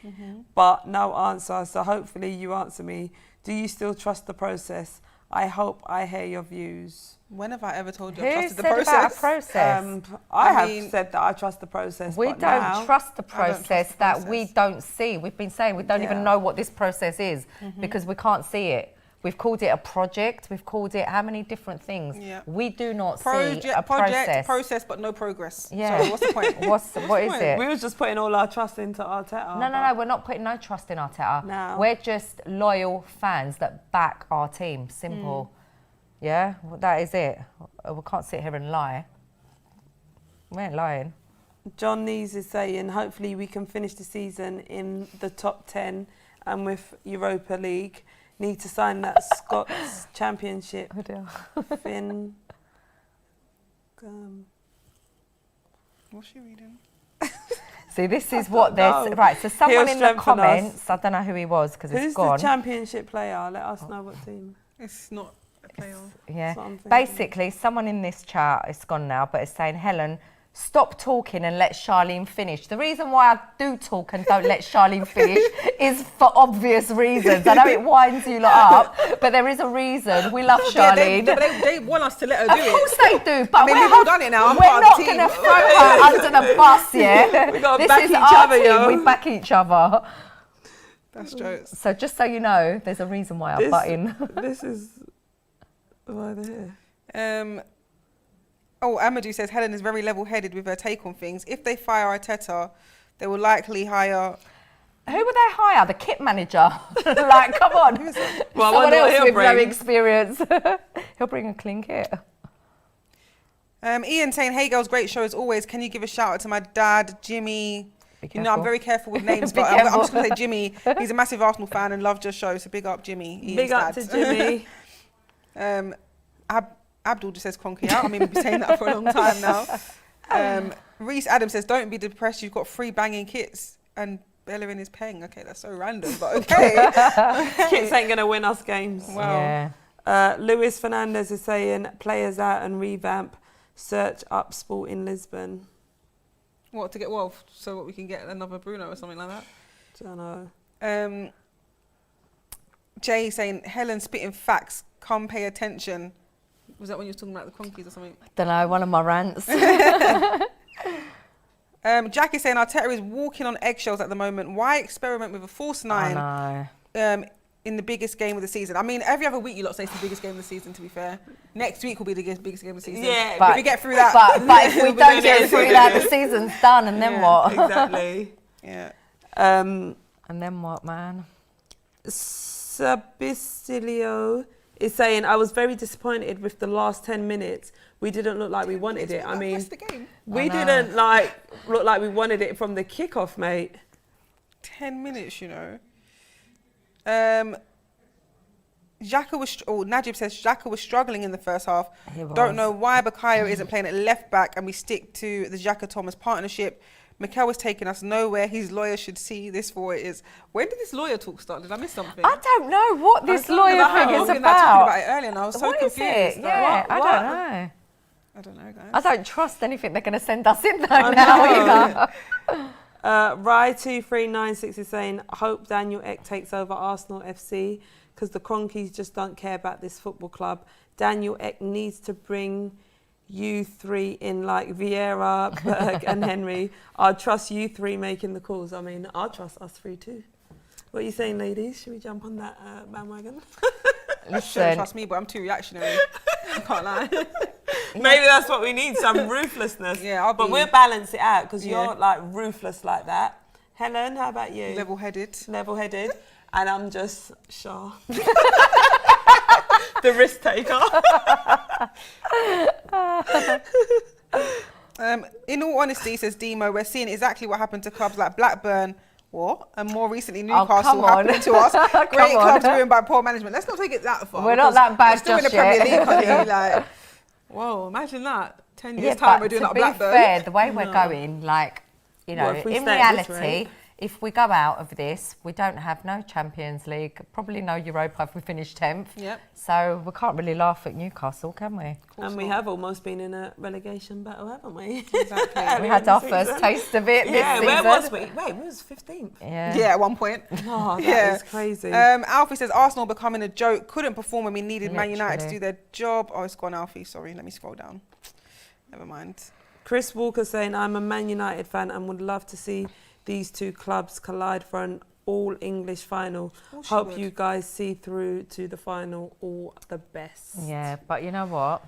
but no answer. So hopefully you answer me. Do you still trust the process? I hope I hear your views. When have I ever told you Who I trusted the said process? about a process? I have mean, said that I trust the process. We but don't now, trust the I don't trust process the that process. we don't see. We've been saying we don't even know what this process is because we can't see it. We've called it a project. We've called it how many different things. Yeah. We do not see a process, but no progress. Yeah. So what's the point? What is it? We were just putting all our trust into Arteta. No, we're not putting no trust in Arteta. No. We're just loyal fans that back our team. Simple. Yeah, well, that is it. We can't sit here and lie. We ain't lying. John Nees is saying, hopefully we can finish the season in the top 10 and with Europa League. need to sign that Scots Championship. Oh dear. Finn. What's she reading? See, this is what there's... Right, so someone in the comments, I don't know who he was because it's gone. Who's the Championship player? Let us know what team. It's not a player. Yeah. Basically, someone in this chat, it's gone now, but it's saying, Helen, stop talking and let Charlene finish. The reason why I do talk and don't let Charlene finish is for obvious reasons. I know it winds you lot up, but there is a reason. We love Charlene. Yeah, they want us to let her do it. Of course they do, but we've all done it now. we're not going to throw her under the bus, yeah? We got to this back is each our other, team. yo. We back each other. That's jokes. So just so you know, there's a reason why I butt in. This is why they're here. Oh, Amadou says Helen is very level-headed with her take on things. If they fire Arteta, they will likely hire... Who would they hire? The kit manager? Like, come on. Well, someone else with no bring. experience. He'll bring a clean kit. Ian saying, hey girls, great show as always. Can you give a shout out to my dad, Jimmy? You know, I'm very careful with names, but I'm just going to say Jimmy. He's a massive Arsenal fan and loves your show, so big up Jimmy. Ian's big up dad. to Jimmy. Abdul just says conky out. I mean, we've been saying that for a long time now. Reese Adams says, don't be depressed. You've got 3 banging kits and Bellerin is paying. Okay, that's so random, but okay. Kits ain't going to win us games. Wow. Yeah. Luis Fernandez is saying, players out and revamp, search up sport in Lisbon. What, to get Wolf? So what, we can get another Bruno or something like that? Don't know. Jay saying, Helen spitting facts, come pay attention. Was that when you were talking about the conkies or something? Don't know, one of my rants. Jack is saying Arteta is walking on eggshells at the moment. Why experiment with a false 9 I know. In the biggest game of the season? I mean, every other week you lot say it's the biggest game of the season, to be fair. Next week will be the biggest game of the season. Yeah, but if we get through that... But if we don't get through that, the season's done, and then what? Exactly. Yeah. And then what, man? Sabistilio is saying, I was very disappointed with the last 10 minutes. We didn't look like we wanted it. I mean, That's the game. we didn't look like we wanted it from the kickoff, mate. 10 minutes, you know. Najib says Xhaka was struggling in the first half. Don't know why Bukayo isn't playing at left back and we stick to the Xhaka-Thomas partnership. Mikel was taking us nowhere. His lawyer should see this for what it is. When did this lawyer talk start? Did I miss something? I don't know what this lawyer thing is talking about. about it earlier and I was so What is confused. it? Yeah, I don't know. I don't know, guys. I don't trust anything they're going to send us in though now either. Rye2396 is saying, hope Daniel Ek takes over Arsenal FC because the Cronkies just don't care about this football club. Daniel Ek needs to bring you 3 in like Vieira, Berg and Henry. I trust you 3 making the calls. I mean, I trust us 3 too. What are you saying, ladies? Should we jump on that bandwagon? You shouldn't trust me, but I'm too reactionary. I can't lie. Maybe that's what we need, some ruthlessness. Yeah, but we'll balance it out because you're like ruthless like that. Helen, how about you? Level-headed. Level-headed. And I'm just Shah. The risk taker. In all honesty, says Demo, we're seeing exactly what happened to clubs like Blackburn, and more recently Newcastle happening to us. Great clubs ruined by poor management. Let's not take it that far. We're not that bad still just in the Premier yet. League, honey. Like, whoa, imagine that. 10 years time we're doing that at Blackburn. To be fair, the way we're going, like, you know, Well, in reality, if we go out of this, we don't have no Champions League, probably no Europa if we finish 10th. Yep. So we can't really laugh at Newcastle, can we? And we have almost been in a relegation battle, haven't we? Exactly. We had our first taste of it this season. Where was we? Wait, we was 15th. Yeah, at one point. Oh, that is crazy. Alfie says, Arsenal becoming a joke. Couldn't perform when we needed Man United to do their job. Oh, it's gone, Alfie. Sorry, let me scroll down. Never mind. Chris Walker saying, I'm a Man United fan and would love to see these 2 clubs collide for an all-English final. Hope you guys see through to the final. All the best. Yeah, but you know what?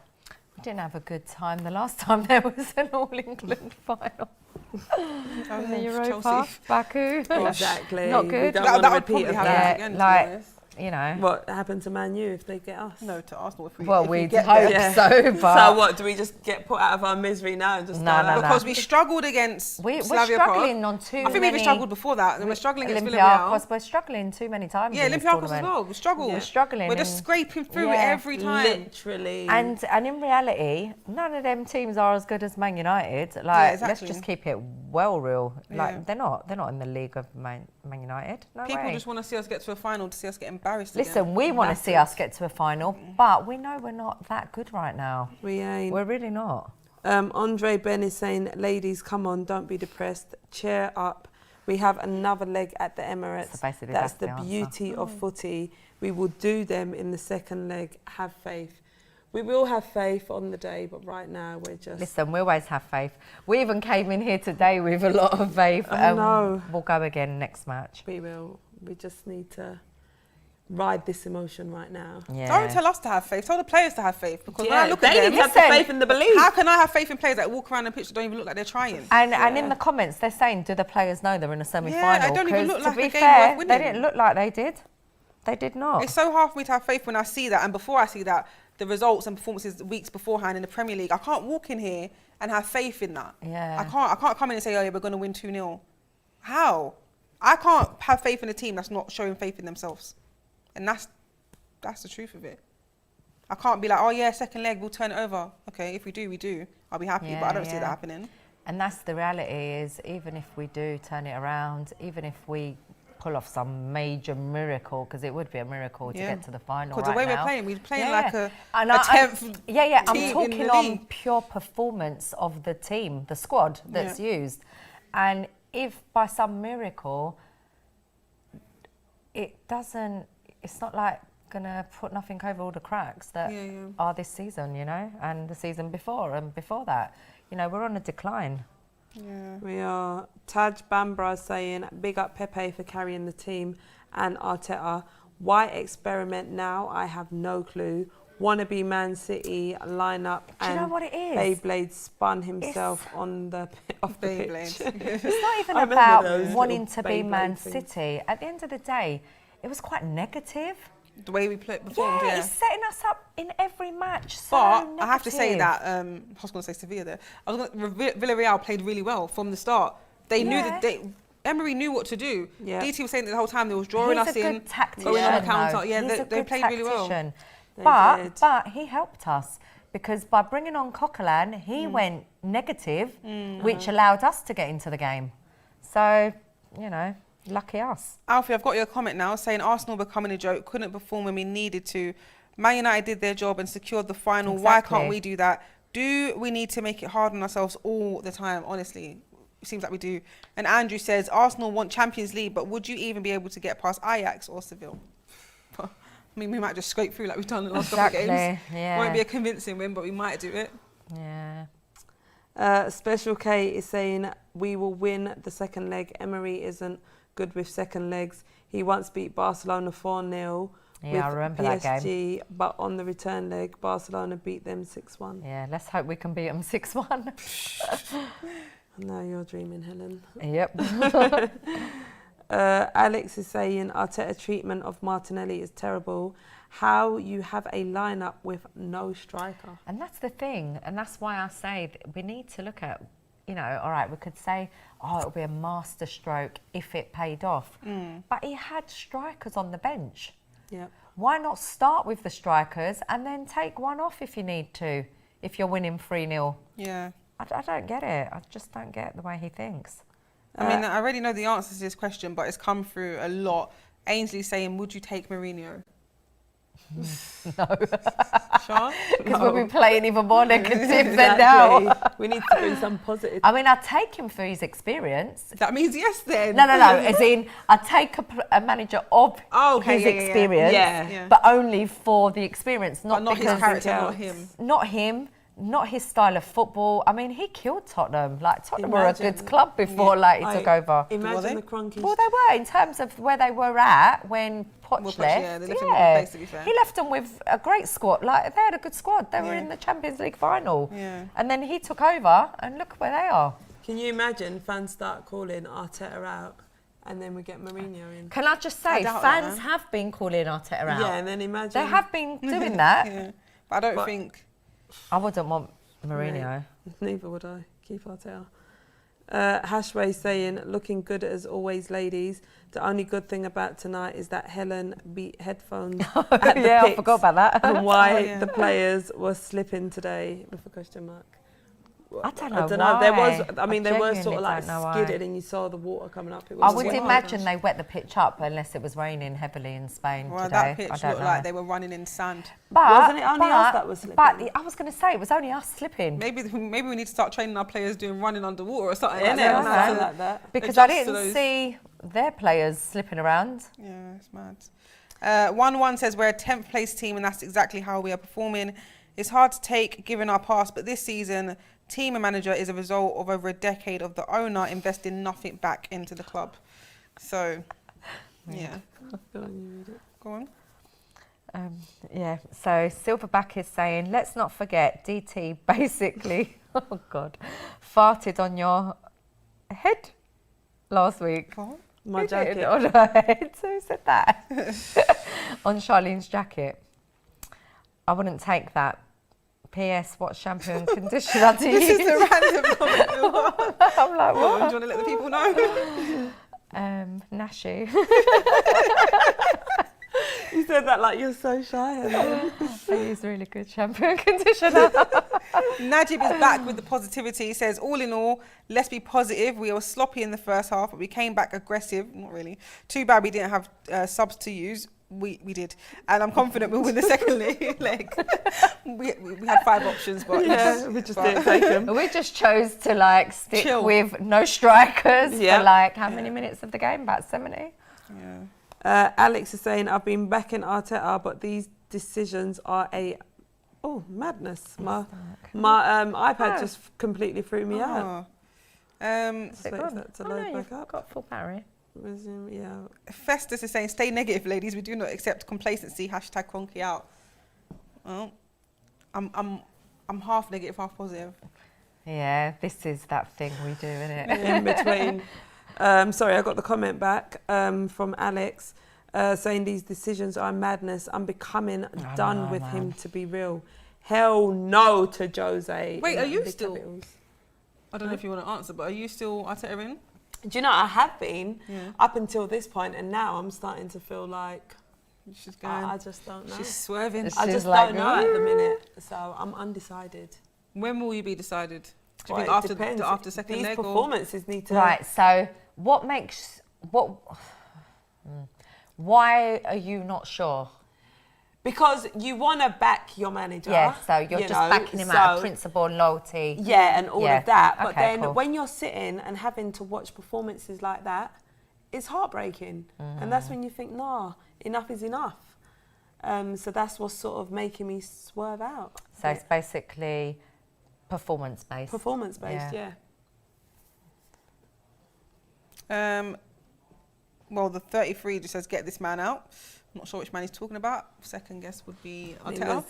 We didn't have a good time the last time there was an all-England final. In the Europa, Chelsea. Baku. Exactly. Not good. That would probably happen again, to be honest. you know. What happened to Man U if they get us? No, to Arsenal if we We'd get hope there. so, but... So what, do we just get put out of our misery now and just No. Because we struggled against We're Slavia struggling Prague. on too I think we many... even struggled before that, and we're struggling against Villarreal. Olympiacos, we're struggling too many times. Yeah, in this Olympiacos as tournament. well. We struggled. We're struggling. We're just scraping through it every time. Literally. And in reality, none of them teams are as good as Man United. Like, exactly. let's just keep it well real. Like, Yeah. they're not in the league of Man United. No People way. just want to see us get to a final, to see us get embarrassed Listen, again. we want to see us get to a final, but we know we're not that good right now. We ain't. We're really not. Andre Ben is saying, ladies, come on, don't be depressed. Cheer up. We have another leg at the Emirates. So basically that's that's the the beauty of footy. We will do them in the second leg. Have faith. We will have faith on the day, but right now we're just... Listen, we always have faith. We even came in here today with a lot of faith. I know. We'll go again next match. We will. We just need to ride this emotion right now. Yeah. Don't tell us to have faith. Tell the players to have faith. Because when Yeah, I look at they them, need to have the faith in the belief. how can I have faith in players that walk around the pitch that don't even look like they're trying? And in the comments, they're saying, do the players know they're in a semi-final? Yeah, they don't even 'Cause look like to be a game fair, worth winning. they didn't look like they did. They did not. It's so hard for me to have faith when I see that, and before I see that, the results and performances weeks beforehand in the Premier League, I can't walk in here and have faith in that. Yeah. I can't come in and say, oh yeah, we're going to win 2-0. How? I can't have faith in a team that's not showing faith in themselves. And that's the truth of it. I can't be like, oh yeah, second leg, we'll turn it over. Okay, if we do, we do. I'll be happy, but I don't see that happening. And that's the reality is, even if we do turn it around, even if we pull off some major miracle, because it would be a miracle to get to the final Because right the way now. we're playing, we're playing like a And 10th I'm team in talking the on league. pure performance of the team, the squad that's used. And if by some miracle, it's not like going to put nothing over all the cracks that are this season, you know, and the season before and before that. You know, we're on a decline. Yeah. We are. Taj Bambra saying, big up Pepe for carrying the team and Arteta. Why experiment now? I have no clue. Wannabe Man City lineup Do you know what it is? Beyblade spun himself on the off the pitch. It's not even I remember about those wanting little to be Beyblade Man things. City. At the end of the day, it was quite negative. The way we performed, yeah. He's setting us up in every match. So But negative. I have to say that I was going to say Sevilla there. Villarreal played really well from the start. They knew that Emery knew what to do. Yeah. DT was saying that the whole time they was drawing us He's a in, good tactician, going on the though. counter. Yeah, He's a they good played really well. tactician. They did. But he helped us because by bringing on Coquelin, he went negative, which allowed us to get into the game. So, you know, lucky us. Alfie, I've got your comment now saying Arsenal becoming a joke, couldn't perform when we needed to. Man United did their job and secured the final. Exactly. Why can't we do that? Do we need to make it hard on ourselves all the time? Honestly, it seems like we do. And Andrew says, Arsenal want Champions League, but would you even be able to get past Ajax or Seville? I mean, we might just scrape through like we've done in the last couple of games. Yeah. Won't be a convincing win, but we might do it. Yeah. Special K is saying, we will win the second leg. Emery isn't good with second legs. He once beat Barcelona 4-0 Yeah, with I remember PSG, that game. but on the return leg, Barcelona beat them 6-1. Yeah, let's hope we can beat them 6-1. Now you're dreaming, Helen. Yep. Alex is saying, Arteta treatment of Martinelli is terrible. How you have a lineup with no striker. And that's the thing. And that's why I say we need to look at, you know, all right, we could say, oh, it'll be a master stroke if it paid off. But he had strikers on the bench. Yep. Why not start with the strikers and then take one off if you need to, if you're winning 3-0? Yeah. I don't get it. I just don't get the way he thinks. I mean, I already know the answer to this question, but it's come through a lot. Ainsley saying, would you take Mourinho? No. Sean? Because we'll be playing even more negative than Exactly. now. We need to bring some positive. I mean, I'd take him for his experience. That means yes then. No. As in, I'd take a manager of his experience, Yeah. but only for the experience, But not his because character, not him. not him, not his style of football. I mean, he killed Tottenham. Like, Tottenham were a good club before he took over. Imagine the Cronkies. Well, they were, in terms of where they were at when Poch left. Yeah, they left him in a good place, to be fair. He left them with a great squad. Like, they had a good squad. They were in the Champions League final. Yeah. And then he took over, and look where they are. Can you imagine fans start calling Arteta out and then we get Mourinho in. Can I just say, fans have been calling Arteta out. Yeah, and then imagine... They have been doing that. Yeah. But I don't think... I wouldn't want Mourinho. Neither would I. Keep Arteta. Hashway saying, looking good as always, ladies. The only good thing about tonight is that Helen beat headphones at the Yeah, pits I forgot about that. and why the players were slipping today, with a question mark. I don't know why. There was, I they were sort of like skidded why. and you saw the water coming up. It I was would imagine they wet the pitch up unless it was raining heavily in Spain today. That pitch I don't looked know. like they were running in sand. But, wasn't it only us that was slipping? But I was going to say, it was only us slipping. Maybe we need to start training our players doing running underwater or something Something like that. Because I didn't see their players slipping around. Yeah, it's mad. 1-1 says we're a 10th place team and that's exactly how we are performing. It's hard to take given our past, but this season, team and manager is a result of over a decade of the owner investing nothing back into the club. So, yeah. Go on. Yeah, so Silverback is saying, let's not forget DT basically, oh God, farted on your head last week. What? My Who jacket. did? On her head. Who said that? On Charlene's jacket. I wouldn't take that. P.S. What shampoo and conditioner do you This is use? the random comment. I'm like, Do you what? want to let the people know? Nashi. You said that like you're so shy. Helen. I use really good shampoo and conditioner. Najib is back with the positivity. He says, all in all, let's be positive. We were sloppy in the first half, but we came back aggressive. Not really. Too bad we didn't have subs to use. We did. And I'm confident we'll win the second leg. we had 5 options, but... We just didn't take them. We just chose to like stick Chill. with no strikers Yeah. for like how many minutes of the game? About 70? Yeah. Alex is saying, I've been backing Arteta, but these decisions are madness. My iPad just completely threw me out. Is it Wait for gone? that to Oh, load no, back you've up. got full battery. Yeah. Festus is saying, stay negative, ladies. We do not accept complacency. Hashtag Conky out. Well, I'm half negative, half positive. Yeah, this is that thing we do, isn't it? In between. Sorry, I got the comment back from Alex saying these decisions are madness. I'm becoming done with him, to be real. Hell no to Jose. Wait, are you Big still... capitals. I don't know if you want to answer, but are you still Arteta in? Do you know, I have been Yeah. up until this point, and now I'm starting to feel like She's going... I just don't know. She's swerving. It's- I She's just like, don't know at the minute, so I'm undecided. When will you be decided? Do you Well, think it depends. after second These leg? Or? performances need to... Right, so why are you not sure? Because you want to back your manager. Yeah, so you're just backing him out of principle and loyalty. Yeah, and all of that. But Okay, then cool. when you're sitting and having to watch performances like that, it's heartbreaking. And that's when you think, nah, enough is enough. So that's what's sort of making me swerve out. So it's basically performance-based. Performance-based, yeah. Well, the 33 just says, get this man out. I'm not sure which man he's talking about. Second guess would be Arteta.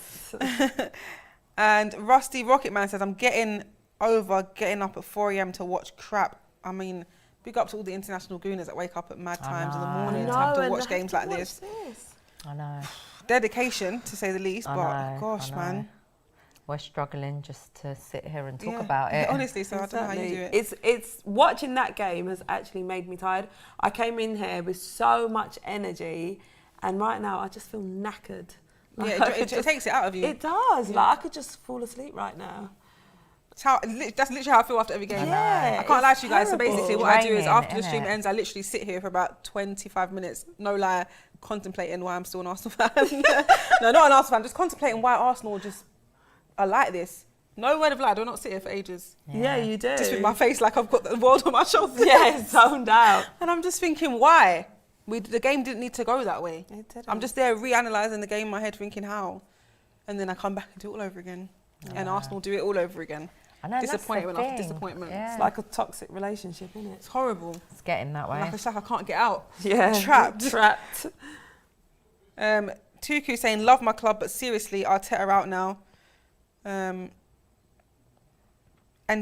And Rusty Rocketman says, I'm getting over getting up at 4 a.m. to watch crap. I mean, big up to all the international gooners that wake up at mad times in the morning to have to watch games like this. I know. Dedication, to say the least, I but know, gosh, I know. man. We're struggling just to sit here and talk Yeah. about it. Honestly, so I don't know how you do it. It's watching that game has actually made me tired. I came in here with so much energy, and right now I just feel knackered. Yeah, it takes it out of you. It does. Like I could just fall asleep right now. That's literally how I feel after every game. Yeah, I can't lie to you guys. So terrible. basically what I do is Draining, after the stream innit? ends, I literally sit here for about 25 minutes, no lie, contemplating why I'm still an Arsenal fan. No, not an Arsenal fan, just contemplating why Arsenal just are like this. No word of lie, I do not sit here for ages. Yeah, you do. Just with my face like I've got the world on my shoulders. Yeah, zoned out. And I'm just thinking, why? The game didn't need to go that way. It didn't. I'm just there reanalyzing the game in my head, thinking how. And then I come back and do it all over again. And Arsenal do it all over again. I know, that's the Disappointment after thing. disappointment. Yeah. It's like a toxic relationship, isn't it? It's horrible. It's getting that way. Like it's like I can't get out. Yeah. Trapped. Trapped. Tuku saying, love my club, but seriously, Arteta out now. And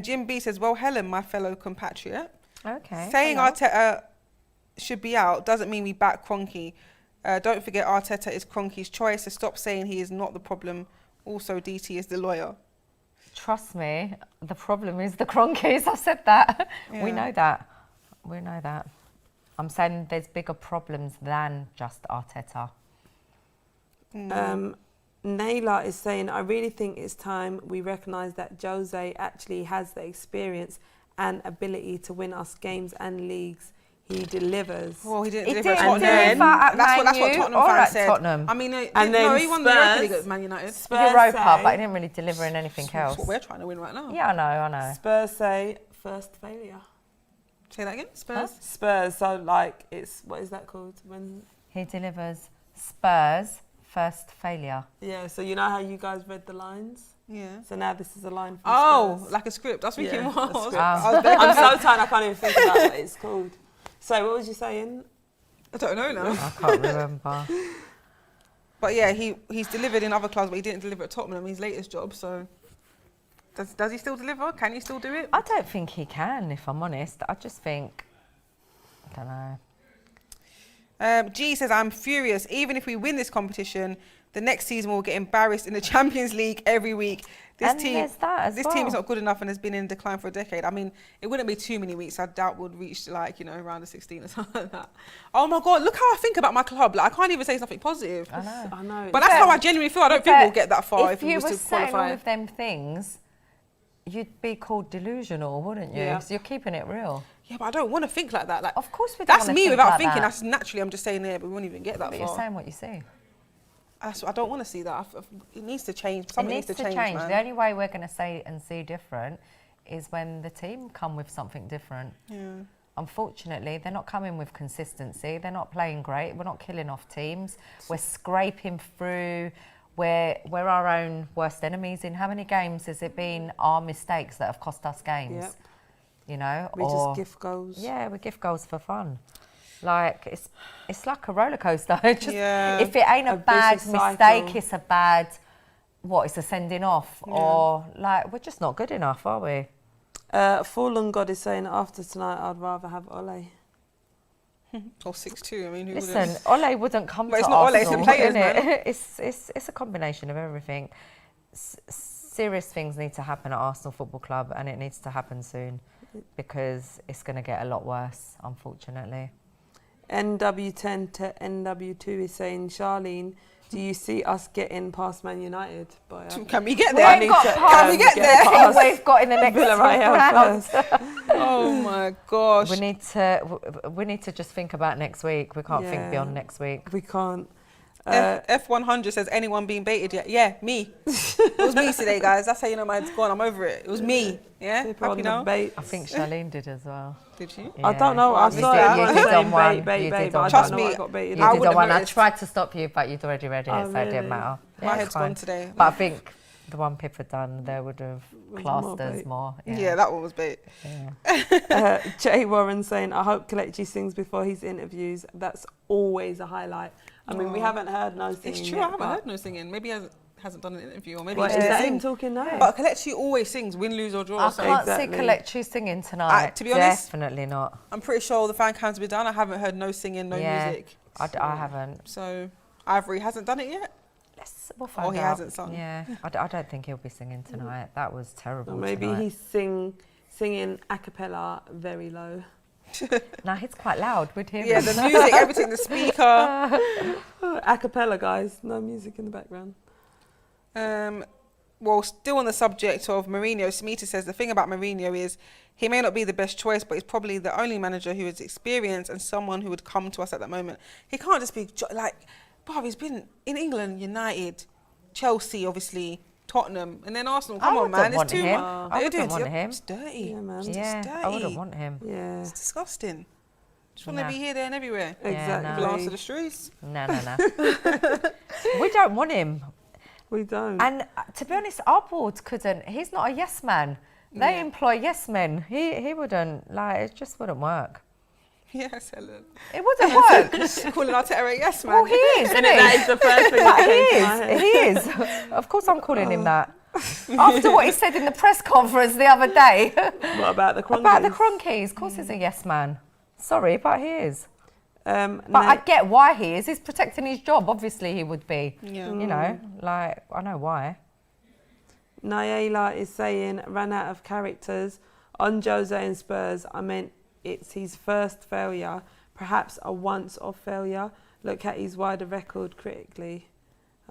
Jim B says, well, Helen, my fellow compatriot. Okay. Saying hello. Arteta should be out doesn't mean we back Kroenke. Don't forget Arteta is Kroenke's choice, so stop saying he is not the problem. Also, DT is the lawyer. Trust me, the problem is the Kroenkes. I've said that. Yeah. We know that. We know that. I'm saying there's bigger problems than just Arteta. Naila is saying, I really think it's time we recognise that Jose actually has the experience and ability to win us games and leagues. He delivers. Well, he didn't He deliver at didn't Tottenham. deliver at That's what Man U Tottenham or fans at said. Tottenham. I mean, And no, then he won the Europa Spurs- League at Man United. Spurs Europa, say- but he didn't really deliver in anything That's else. what we're trying to win right now. Yeah, I know. Spurs say first failure. Say that again. Spurs. Spurs, so like it's, what is that called? When He delivers Spurs first failure. Yeah, so you know how you guys read the lines? Yeah. So now this is a line from Oh, Spurs. like a script. I was thinking, Yeah, what? a script. I was there. I'm so tired I can't even think about what it's called. So what was you saying? I don't know now. I can't remember. But yeah, he's delivered in other clubs, but he didn't deliver at Tottenham, his latest job. So does he still deliver? Can he still do it? I don't think he can, if I'm honest. I just think, I don't know. G says, I'm furious. Even if we win this competition, the next season we'll get embarrassed in the Champions League every week. This And there's that as this team well. is not good enough and has been in decline for a decade. I mean, it wouldn't be too many weeks. I doubt we'll reach around the 16 or something like that. Oh my God, look how I think about my club. Like, I can't even say something positive. I know. I know. But that's how I genuinely feel. I don't think we'll get that far if we you was were to saying qualify. all of them things, you'd be called delusional, wouldn't you? Yeah. Because you're keeping it real. Yeah, but I don't want to think like that. Like, Of course we don't that's wanna me think without like thinking. that. That's naturally, I'm just saying there, but we won't even get that But far. you're saying what you see. I don't want to see that. It needs to change. Something It needs to change. man. The only way we're going to say and see different is when the team come with something different. Yeah. Unfortunately, they're not coming with consistency. They're not playing great. We're not killing off teams. We're scraping through. We're our own worst enemies. In how many games has it been our mistakes that have cost us games? Yep. You know, We just gift goals. Yeah, we gift goals for fun. Like it's like a roller coaster. Just, Yeah. If it ain't a A bad vicious mistake, cycle. it's a bad. It's a sending off, or like we're just not good enough, are we? Fallen God is saying after tonight I'd rather have Ole. Or 6-2. I mean, who Listen, wouldn't? Ole wouldn't come But to it's not Ole, it's the Arsenal, players, innit? It's a combination of everything. Serious things need to happen at Arsenal Football Club, and it needs to happen soon because it's going to get a lot worse, unfortunately. NW10 to NW2 is saying, Charlene, do you see us getting past Man United? Can we get We there? ain't got Can we get there? past We've got in the next Villarreal round. first. Oh my gosh. We need to just think about next week. We can't think Yeah. beyond next week. We can't. F100 says, anyone being baited yet? Yeah, me. It was me today, guys. That's how you know my head's gone. I'm over it. It was me. Yeah? People on Happy the now? bait. I think Charlene did as well. Did you? I don't know. I You saw did- everyone you did saying on one. bait, bait, You bait, did but on I Trust don't know me, what I got baited. You I did wouldn't the one. have I noticed. tried to stop you, but you'd already read it, Oh, so it really? didn't matter. My Yeah, head's it's fine. gone today. But I think the one Pippa done, they would have Was classed more as bait. more. Yeah, that one was bait. Yeah. Jay Warren saying, I hope Kelechi sings before his interviews. That's always a highlight. I mean, we haven't heard no singing. It's true, yet, I haven't but- heard no singing. Maybe he hasn't done an interview, or maybe What, he is just that didn't him sing. talking now? But Kelechi always sings, win, lose or draw. I So can't Exactly. see Kelechi singing tonight. to be honest, Definitely not. I'm pretty sure the fan cams will be done. I haven't heard no singing, no Yeah. music. I haven't. So Ivory hasn't done it yet. We'll find out. he hasn't sung. Yeah, I don't think he'll be singing tonight. That was terrible. Or maybe tonight. he's singing a cappella very low. No, he's quite loud with him. Yeah, the music, everything, the speaker. A cappella, guys. No music in the background. Well, still on the subject of Mourinho, Smita says the thing about Mourinho is he may not be the best choice, but he's probably the only manager who has experience and someone who would come to us at that moment. He can't just be bruv, he's been in England, United, Chelsea, obviously, Tottenham, and then Arsenal. Come on, man, it's too much. I wouldn't want him. It's dirty. Yeah, man. It's Yeah, dirty. I wouldn't want him. Yeah, It's disgusting. Just want Nah. to be here, there, and everywhere. exactly. Blast to the streets. No. We don't want him. We don't. And to be honest, our board couldn't. He's not a yes man. They employ yes men. He wouldn't. It just wouldn't work. Yes, Helen. It wouldn't work. Calling Arteta a yes man. Well, he is, isn't that he? is the first thing But that he came to my head. is. He is. Of course, I'm calling him that. After what he said in the press conference the other day What about the Kroenkes? about the Kroenkes, of course, he's a yes man. Sorry, but he is. But I get why he is. He's protecting his job. Obviously, he would be. Yeah. You know, like, I know why. Nayela is saying, ran out of characters. On Jose and Spurs, I meant it's his first failure, perhaps a once-off failure. Look at his wider record critically.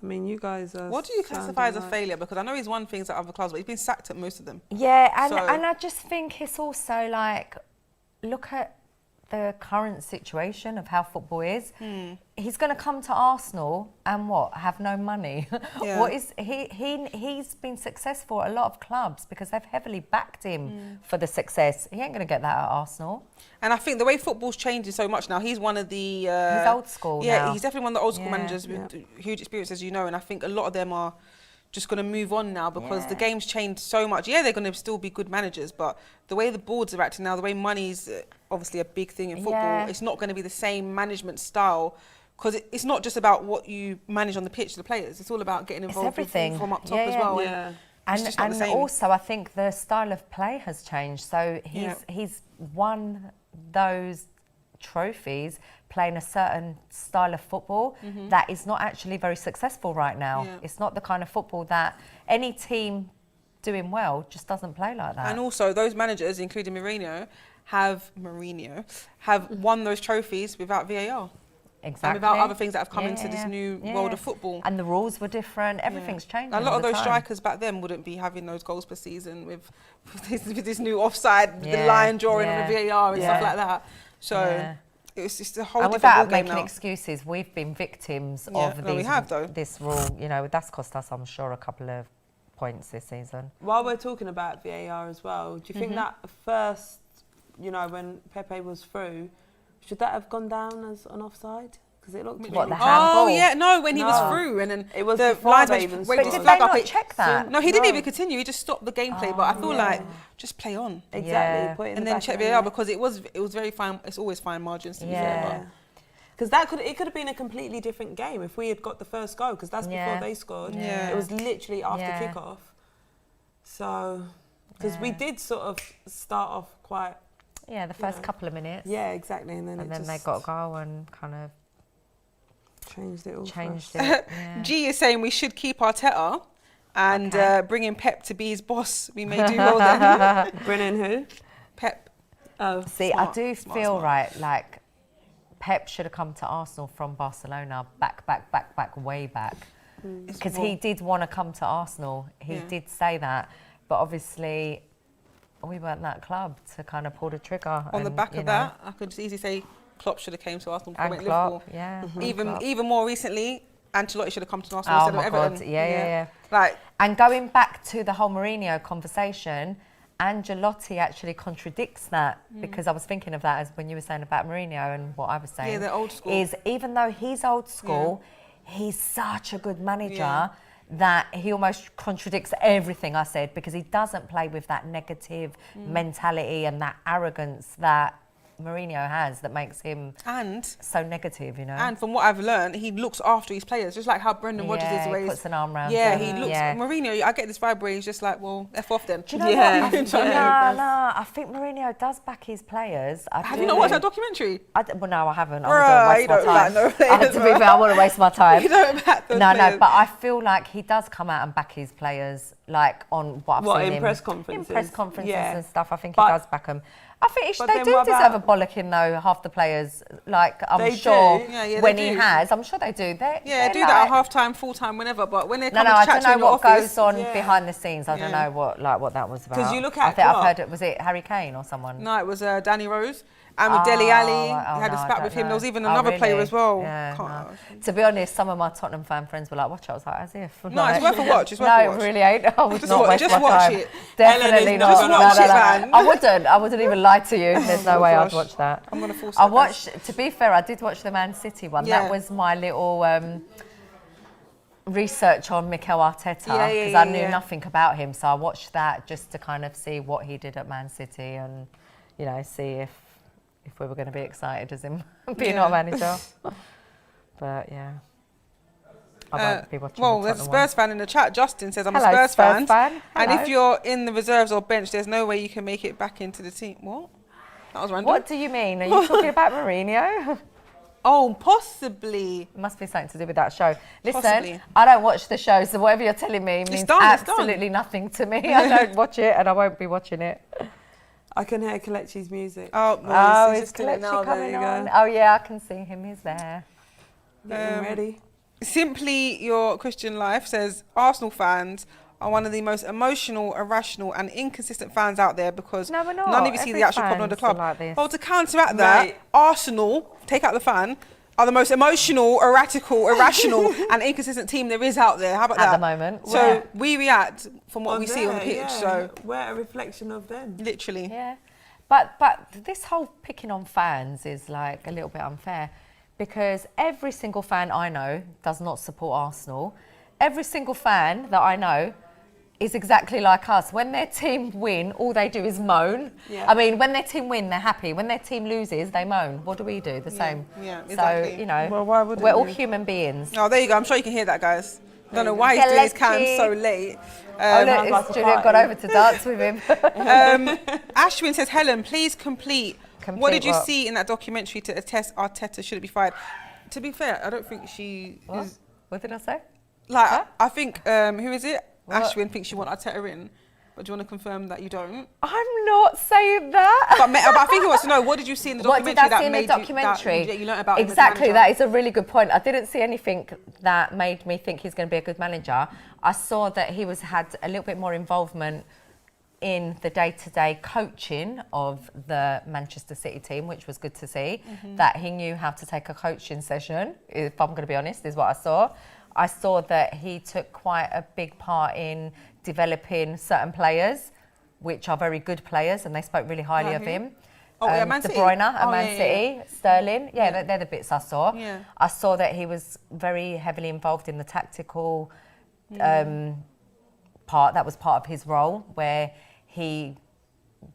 I mean, you guys are... What do you classify as a failure? Because I know he's won things at other clubs, but he's been sacked at most of them. Yeah, and I just think it's also like, look at the current situation of how football is. He's going to come to Arsenal and what? Have no money. Yeah. What is he's been successful at a lot of clubs because they've heavily backed him for the success. He ain't going to get that at Arsenal. And I think the way football's changing so much now, he's one of the... he's old school now. He's definitely one of the old school managers with huge experience, as you know, and I think a lot of them are just going to move on now because the game's changed so much. Yeah, they're going to still be good managers, but the way the boards are acting now, the way money's obviously a big thing in football, it's not going to be the same management style because it's not just about what you manage on the pitch to the players. It's all about getting involved with from up top as well. Yeah. And also, I think the style of play has changed. So he's won those trophies playing a certain style of football that is not actually very successful right now. Yeah. It's not the kind of football that any team doing well just doesn't play like that. And also, those managers, including Mourinho, have won those trophies without VAR. Exactly. And without other things that have come into this new world of football. And the rules were different. Everything's changed. A lot of those strikers back then wouldn't be having those goals per season with this new offside, the line drawing on the VAR and stuff like that. So it's just a whole different ballgame now. And without making excuses, we've been victims of this rule. You know, that's cost us, I'm sure, a couple of points this season. While we're talking about VAR as well, do you think that first, you know, when Pepe was through, should that have gone down as an offside? Because it looked... What, the handball? Oh, yeah, no, when he was through and then it was the linesman waved his did flag they up. not check that? No, he didn't even continue. He just stopped the gameplay. But I feel like just play on. Exactly. Put it in and the then back check of the VAR net. because it was very fine. It's always fine margins to be fair. Because it could have been a completely different game if we had got the first goal, because that's before they scored. Yeah. It was literally after kickoff. So, because we did sort of start off quite... Yeah, the first couple of minutes. Yeah, exactly. And then they got a goal and kind of... Changed it all. G is saying we should keep Arteta and bring in Pep to be his boss. We may do well then. Bring in who? Pep. Oh, see, I do feel like Pep should have come to Arsenal from Barcelona way back. Because he did want to come to Arsenal. He did say that. But obviously, we weren't that club to kind of pull the trigger. On the back of that, I could easily say Klopp should have came to Arsenal before and Liverpool. Klopp, Even more recently, Ancelotti should have come to Arsenal instead of Everton. God. Yeah. Like, and going back to the whole Mourinho conversation, Ancelotti actually contradicts that because I was thinking of that as when you were saying about Mourinho and what I was saying. Yeah, they're old school. Is even though he's old school, he's such a good manager that he almost contradicts everything I said because he doesn't play with that negative mentality and that arrogance that Mourinho has that makes him so negative, you know. And from what I've learned, he looks after his players, just like how Brendan Rodgers is always. He puts an arm around them. he looks. Mourinho, I get this vibe where he's just like, well, F off then. Do you know what? I think Mourinho does back his players. Have you not watched that documentary? Well, no, I haven't. I wouldn't waste my time. To be fair, I wouldn't waste my time. You don't back those players. No, but I feel like he does come out and back his players, like on what I've seen in press conferences. In press conferences and stuff. I think he does back them. I think they do deserve a bollocking though, half the players. Like, I'm sure when he has, I'm sure they do. Do that at half-time, full-time, whenever, but when they come to chat to you in I don't know what office, goes on behind the scenes. I don't know what that was about. Because you look at I've heard it, was it Harry Kane or someone? No, it was Danny Rose. And with Dele Alli, had a spat with him. There was even another player as well. To be honest, some of my Tottenham fan friends were like, watch it. I was like, as if. No, it's worth a watch. It's worth a watch. No, it really ain't. I would not waste my time. Just watch it. Definitely not. Just watch it, man. I wouldn't even lie to you. There's no way I'd watch that. I'm going to force it. To be fair, I did watch the Man City one. That was my little research on Mikel Arteta because I knew nothing about him. So I watched that just to kind of see what he did at Man City and, you know, see if we were going to be excited as him being our manager. But I won't be watching. Well, there's a Spurs fan in the chat. Justin says, I'm a Spurs fan. And if you're in the reserves or bench, there's no way you can make it back into the team. What? That was random. What do you mean? Are you talking about Mourinho? Oh, possibly. Must be something to do with that show. Listen, Possibly. I don't watch the show, so whatever you're telling me means done, it's done. absolutely nothing to me. I don't watch it, and I won't be watching it. I can hear Kelechi's music. Oh, Oh, he's is just doing it now. Kelechi There coming you on? go. Oh yeah, I can see him. He's there. Getting ready. Simply Your Christian Life says Arsenal fans are one of the most emotional, irrational and inconsistent fans out there because No, we're not. none of you see Every the actual problem of the fan's club. like this. Well, to counteract that, Right. Arsenal, take out the fan, are the most emotional, erratical, irrational and inconsistent team there is out there. How about that? At the moment. So Yeah. we react from what On we see on the there, pitch. yeah. So we're a reflection of them. literally. Yeah, but this whole picking on fans is like a little bit unfair because every single fan I know does not support Arsenal. Every single fan that I know is exactly like us. When their team win, all they do is moan. Yeah. I mean, when their team win, they're happy. When their team loses, they moan. What do we do? The same. yeah, exactly. So, you know, Well, why wouldn't we're all you? human beings. Oh, there you go. I'm sure you can hear that, guys. I don't know why he's doing his can so late. Oh, look, sounds like it's a Julian got party. over to dance with him. Ashwin says, Helen, please complete. What did you what? see in that documentary to attest Arteta shouldn't be fired? To be fair, I don't think she What? is. What did I say? Like, Huh? I think, who is it? What? Ashwin thinks you want Arteta in. But do you want to confirm that you don't? I'm not saying that. But I think he wants to know, what did you see in the What documentary did I see in the made documentary? that you learnt about him as a exactly, manager? that is a really good point. I didn't see anything that made me think he's going to be a good manager. I saw that he had a little bit more involvement in the day-to-day coaching of the Manchester City team, which was good to see. That he knew how to take a coaching session, if I'm going to be honest, is what I saw. I saw that he took quite a big part in developing certain players, which are very good players, and they spoke really highly Like of who? him. Oh, yeah, Man De City. Bruyne at Oh, Man yeah, City, Sterling. Yeah, they're the bits I saw. Yeah. I saw that he was very heavily involved in the tactical part. That was part of his role, where he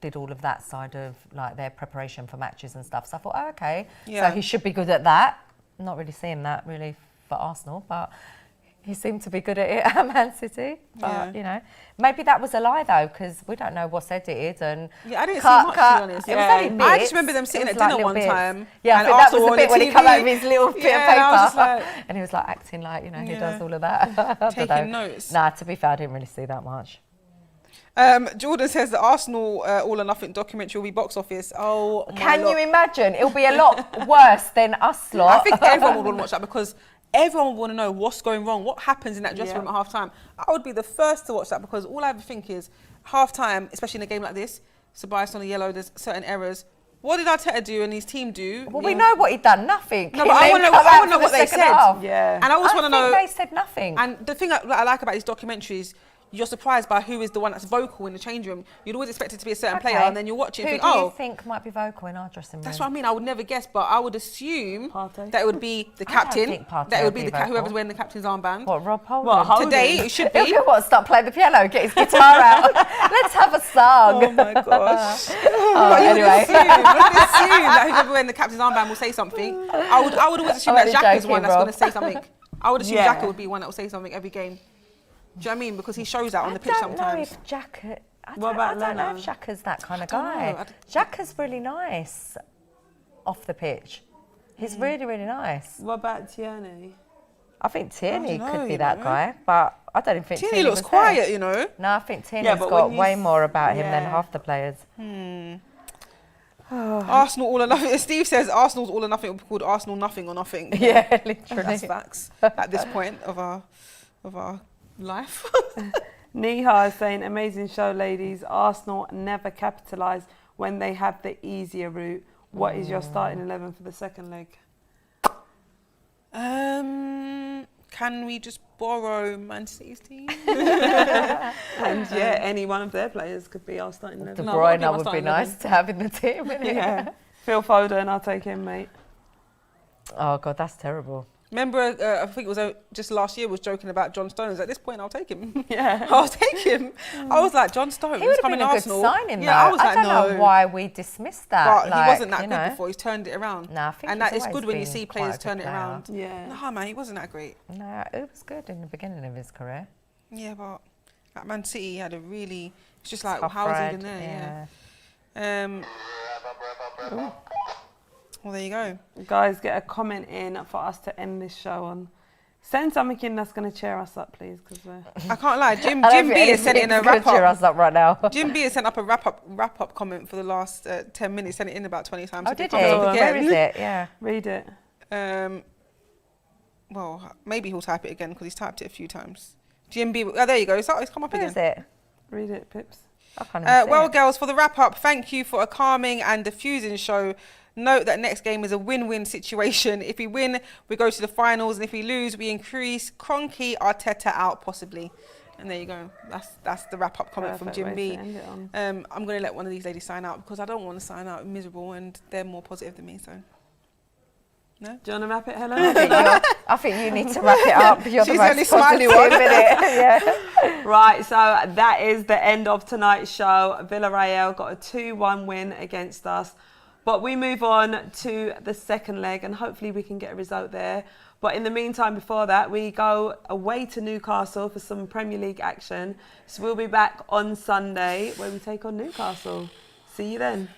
did all of that side of like their preparation for matches and stuff. So I thought, oh, okay, Yeah. so he should be good at that. Not really seeing that really for Arsenal, but he seemed to be good at it at Man City. But, you know, maybe that was a lie though, because we don't know what's edited and Yeah, I didn't see much, to be honest. It was only bits. I just remember them sitting It at was like dinner little one bits. time. Yeah, I and think that Arsenal was on the bit when he TV. came out with his little bit of Yeah, paper. I was just like, and he was like acting like, you know, he Yeah. does all of that. I don't Taking know. notes. Nah, to be fair, I didn't really see that much. Jordan says the Arsenal All or Nothing documentary will be box office. Oh, my Can Lord. you imagine? It'll be a lot worse than us lot. I think everyone would want to watch that because everyone would want to know what's going wrong, what happens in that dressing room at half time. I would be the first to watch that because all I ever think is half time, especially in a game like this, Ceballos on the yellow, there's certain errors. What did Arteta do and his team do? Well, we know what he'd done. Nothing. No, but I want to know what they said. Yeah. And I also want to know. They said nothing. And the thing that I like about these documentaries, you're surprised by who is the one that's vocal in the change room. You'd always expect it to be a certain player, and then you watch it and Who think, do you oh, think might be vocal in our dressing room? that's what I mean. I would never guess, but I would assume Partey. that it would be the I don't captain. think Partey That it would would be be the whoever's vocal. wearing the captain's armband. What, Rob Holding? What, Holding? Today it should He'll be. go, what, start playing the piano, get his guitar out. Let's have a song. Oh my gosh. Oh, You would anyway. assume that whoever wearing the captain's armband will say something. I would always assume I'm that only Xhaka is joking, one that's Rob. going to say something. I would assume Yeah. Xhaka would be one that will say something every game. Do you know what I mean? Because he shows that on the pitch I don't know sometimes. if Xhaka... I What don't, about I don't know Leno? if Xhaka's that kind of don't know. guy. Xhaka's really nice off the pitch. He's really, really nice. What about Tierney? I think Tierney don't know, could be you that know. guy, but I don't even think Tierney looks was quiet, there. you know. No, I think Tierney's Yeah, but got when you way s- more about him than yeah. half the players. Arsenal all or nothing. Steve says Arsenal's all or nothing will be called Arsenal nothing or nothing. Yeah, literally. That's facts at this point of our life. Niha is saying, amazing show, ladies. Arsenal never capitalise when they have the easier route. What is your starting 11 for the second leg? Can we just borrow Man City's team? And yeah, any one of their players could be our starting 11. De No, what would be Bruyne my would be starting nice 11? to have in the team, wouldn't it? Yeah. Phil Foden, I'll take him, mate. Oh, God, that's terrible. Remember, I think it was just last year was joking about John Stones. At this point, I'll take him. Yeah. I'll take him. I was like, John Stones He would have coming been a good Arsenal. signing, Yeah, though. I was like, don't no. know why we dismissed that. But like, he wasn't that you good know. before. He's turned it around. No, I think and he's that it's always good when you been see quite a players good turn it player. around. Yeah. Nah, man, he wasn't that great. No, it was good in the beginning of his career. Yeah, but at Man City, he had a really. It's just like, Tough how was he ride, even there? Yeah. Well, there you go. Guys, get a comment in for us to end this show on. Send something in that's going to cheer us up, please. Because I can't lie. Jim I don't B think has sent in a anything's gonna cheer wrap-up. us up right now. Jim B has sent up a wrap-up comment for the last 10 minutes. Sent it in about 20 times. Oh, so did if he? it comes up Where again- is it? Yeah. read it. Well, maybe he'll type it again because he's typed it a few times. Jim B. Oh, there you go. It's come up Where again. is it? Read it, Pips. I can't even see Well, it. girls, for the wrap-up, thank you for a calming and diffusing show. Note that next game is a win-win situation. If we win, we go to the finals, and if we lose, we increase Kroenke Arteta out possibly. And there you go. That's the wrap-up comment from Perfect Jim way B. to end it on. I'm going to let one of these ladies sign out because I don't want to sign out miserable, and they're more positive than me. So, no. Do you want to wrap it, Helen? I think you need to wrap it up. You're She's the the only most smiley positive one. in it. Yeah. Right, so that is the end of tonight's show. Villarreal got a 2-1 win against us. But we move on to the second leg and hopefully we can get a result there. But in the meantime, before that, we go away to Newcastle for some Premier League action. So we'll be back on Sunday where we take on Newcastle. See you then.